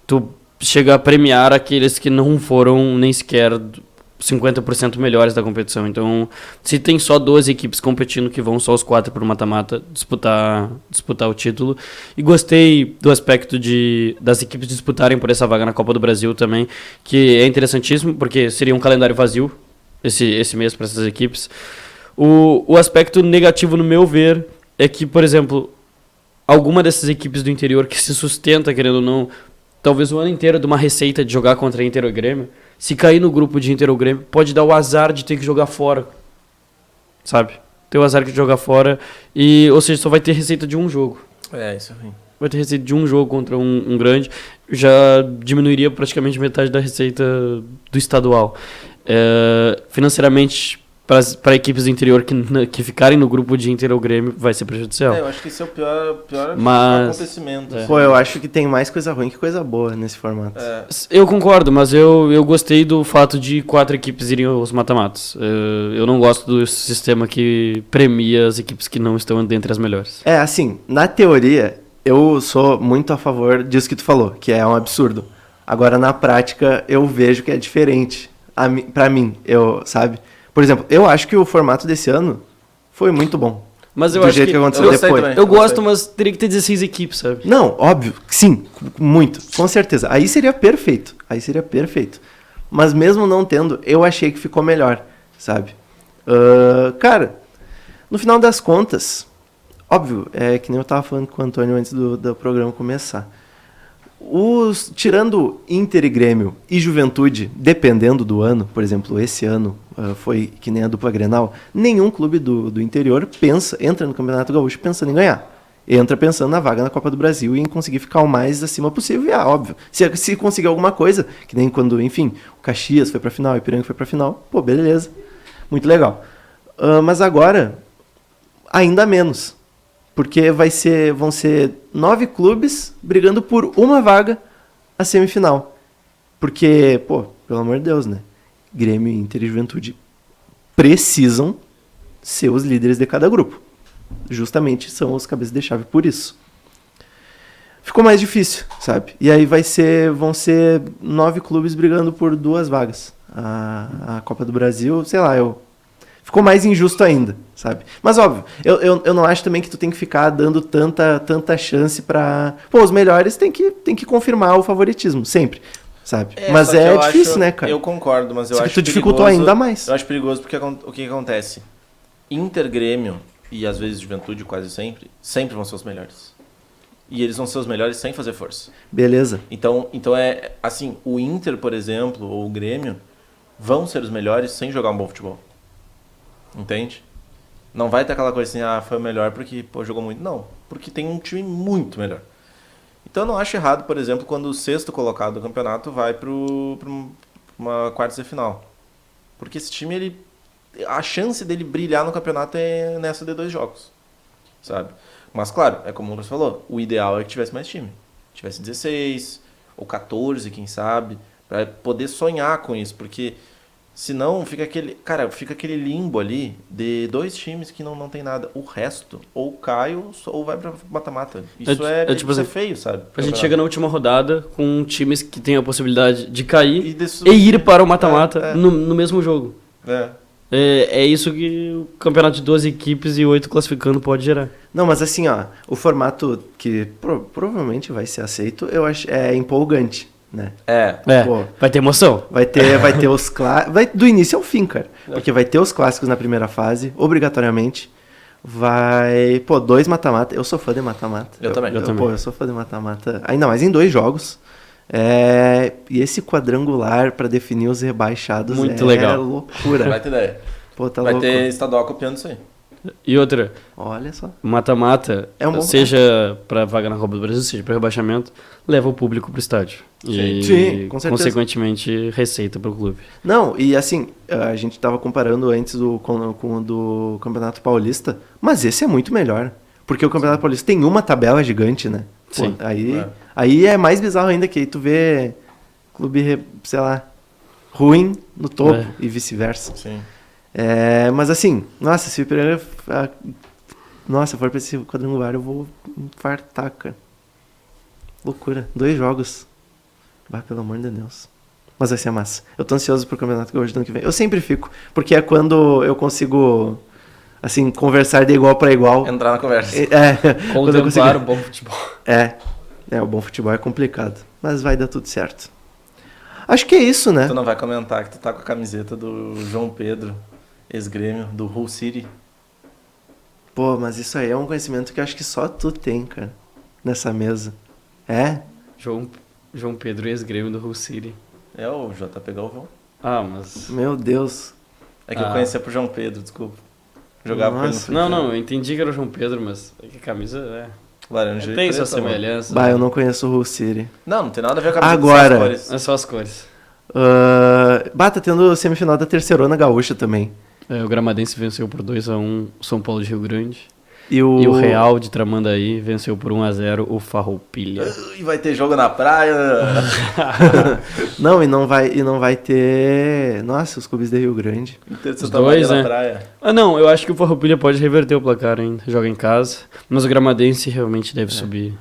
Tu chega a premiar aqueles que não foram nem sequer 50% melhores da competição. Então, se tem só 12 equipes competindo, que vão só os 4 para o mata-mata disputar o título. E gostei do aspecto das equipes disputarem por essa vaga na Copa do Brasil também, que é interessantíssimo, porque seria um calendário vazio esse mês para essas equipes. O aspecto negativo, no meu ver, é que, por exemplo, alguma dessas equipes do interior que se sustenta, querendo ou não, talvez o ano inteiro de uma receita de jogar contra Inter ou Grêmio, se cair no grupo de Inter ou Grêmio, pode dar o azar de ter que jogar fora, sabe? Ter o azar de jogar fora, ou seja, só vai ter receita de um jogo. Isso é ruim. Vai ter receita de um jogo contra um grande, já diminuiria praticamente metade da receita do estadual. Financeiramente, para equipes do interior que ficarem no grupo de Inter ou Grêmio, vai ser prejudicial. Eu acho que esse é o pior acontecimento. Pô, eu acho que tem mais coisa ruim que coisa boa nesse formato. Eu concordo, mas eu gostei do fato de 4 equipes irem aos mata-matas. Eu não gosto do sistema que premia as equipes que não estão dentre as melhores. Assim, na teoria, eu sou muito a favor disso que tu falou, que é um absurdo. Agora, na prática, eu vejo que é diferente. Pra mim, sabe? Por exemplo, eu acho que o formato desse ano foi muito bom. Mas eu do acho jeito que aconteceu depois. Eu gosto, mas teria que ter 16 equipes, sabe? Não, óbvio, sim, muito, com certeza. Aí seria perfeito. Mas mesmo não tendo, eu achei que ficou melhor, sabe? Cara, no final das contas, óbvio, é que nem eu tava falando com o Antônio antes do programa começar. Tirando Inter e Grêmio e Juventude, dependendo do ano, por exemplo, esse ano foi que nem a dupla Grenal, nenhum clube do interior entra no Campeonato Gaúcho pensando em ganhar. Entra pensando na vaga na Copa do Brasil e em conseguir ficar o mais acima possível. E óbvio, se conseguir alguma coisa, que nem quando, enfim, o Caxias foi pra final, o Ipiranga foi pra final, pô, beleza, muito legal. Mas agora, ainda menos. Porque vão ser 9 clubes brigando por uma vaga à semifinal. Porque, pô, pelo amor de Deus, né? Grêmio, Inter e Juventude precisam ser os líderes de cada grupo. Justamente são os cabeças de chave por isso. Ficou mais difícil, sabe? E aí vão ser 9 clubes brigando por 2 vagas. A Copa do Brasil, sei lá, ficou mais injusto ainda, sabe? Mas óbvio, eu não acho também que tu tem que ficar dando tanta chance pra... Pô, os melhores tem que confirmar o favoritismo, sempre, sabe? Mas é difícil, né, cara? Eu concordo, mas eu acho que tu dificultou ainda mais. Eu acho perigoso porque o que acontece? Inter, Grêmio e às vezes Juventude, quase sempre vão ser os melhores. E eles vão ser os melhores sem fazer força. Beleza. Então é assim, o Inter, por exemplo, ou o Grêmio, vão ser os melhores sem jogar um bom futebol. Entende? Não vai ter aquela coisa assim, foi o melhor porque jogou muito. Não, porque tem um time muito melhor. Então eu não acho errado, por exemplo, quando o 6º colocado do campeonato vai pro uma quartas de final. Porque esse time, a chance dele brilhar no campeonato é nessa de 2 jogos, sabe? Mas claro, é como o Lucas falou, o ideal é que tivesse mais time. Tivesse 16 ou 14, quem sabe, para poder sonhar com isso, porque senão fica aquele limbo ali de 2 times que não tem nada. O resto, ou cai ou vai pra mata-mata. Isso tipo isso é assim, feio, sabe? A gente chega na última rodada com times que têm a possibilidade de cair E ir para o mata-mata no mesmo jogo. É. É isso que o campeonato de 12 equipes e 8 classificando pode gerar. Não, mas assim, ó, o formato que provavelmente vai ser aceito, eu acho, é empolgante, né? Pô, Vai ter emoção. vai ter os clássicos, do início ao fim, cara. Porque vai ter os clássicos na primeira fase, obrigatoriamente. Vai, 2 mata-mata. Eu sou fã de mata-mata. Eu também. Eu sou fã de mata-mata. Ainda mais em 2 jogos. E esse quadrangular pra definir os rebaixados Muito legal. Loucura. Vai ter ideia. Pô, tá Vai louco. ter estadual copiando isso aí. E outra, Olha só. mata-mata, É um bom seja para vaga na Copa do Brasil, seja para rebaixamento, leva o público pro estádio. E, Sim, com certeza. consequentemente, receita pro clube. Não, e assim, a gente tava comparando antes com o do Campeonato Paulista, mas esse é muito melhor. Porque o Campeonato Paulista tem uma tabela gigante, né? Pô, Sim. aí é mais bizarro ainda, que aí tu vê clube, sei lá, ruim no topo e vice-versa. Sim. Mas assim, nossa, se o Pereira... Nossa, for pra esse quadrangular, eu vou infartar, cara. Loucura. 2 jogos. Bah, pelo amor de Deus. Mas vai ser massa. Eu tô ansioso pro campeonato que hoje do ano que vem. Eu sempre fico, porque é quando eu consigo, assim, conversar de igual pra igual. Entrar na conversa. Quando eu consigo... Contemplar o bom futebol. o bom futebol é complicado. Mas vai dar tudo certo. Acho que é isso, né? Tu não vai comentar que tu tá com a camiseta do João Pedro, ex-grêmio, do Hull City. Pô, mas isso aí é um conhecimento que eu acho que só tu tem, cara. Nessa mesa. João Pedro, ex-grêmio do Hull City. É o JP Galvão. Ah, mas... Meu Deus. É que eu conhecia pro João Pedro, desculpa. Jogava com ele no Nossa. futebol. Não, eu entendi que era o João Pedro, mas é que a camisa Laranja e tem preta, sua mano. semelhança. Bah, eu não conheço o Hull City. Não tem nada a ver com a camiseta. Agora. só as cores. É só as cores. Tá tendo semifinal da Terceirona Gaúcha também. O Gramadense venceu por 2-1 o São Paulo de Rio Grande. E E o Real de Tramandaí venceu por 1-0 o Farroupilha. E vai ter jogo na praia. Não, e não vai ter... Nossa, os clubes de Rio Grande. Santa dois, Maria né? na praia. Não, eu acho que o Farroupilha pode reverter o placar ainda. Joga em casa. Mas o Gramadense realmente deve subir.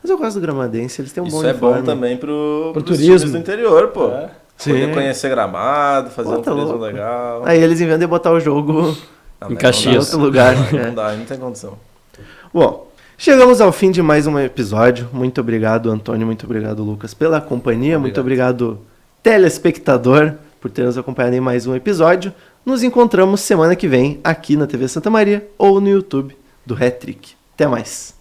Mas eu gosto do Gramadense, eles têm um Isso bom é uniforme. bom também pros turismo. times do interior, pô. Sim. Poder conhecer Gramado, fazer Pô, um tá turismo louco. legal. Aí eles inventam de botar o jogo Não, Em mas Caxias. em outro lugar. Não dá, não tem condição. Bom, chegamos ao fim de mais um episódio. Muito obrigado, Antônio. Muito obrigado, Lucas, pela companhia. Muito obrigado, telespectador, por ter nos acompanhado em mais um episódio. Nos encontramos semana que vem aqui na TV Santa Maria ou no YouTube do Hat-Trick. Até mais.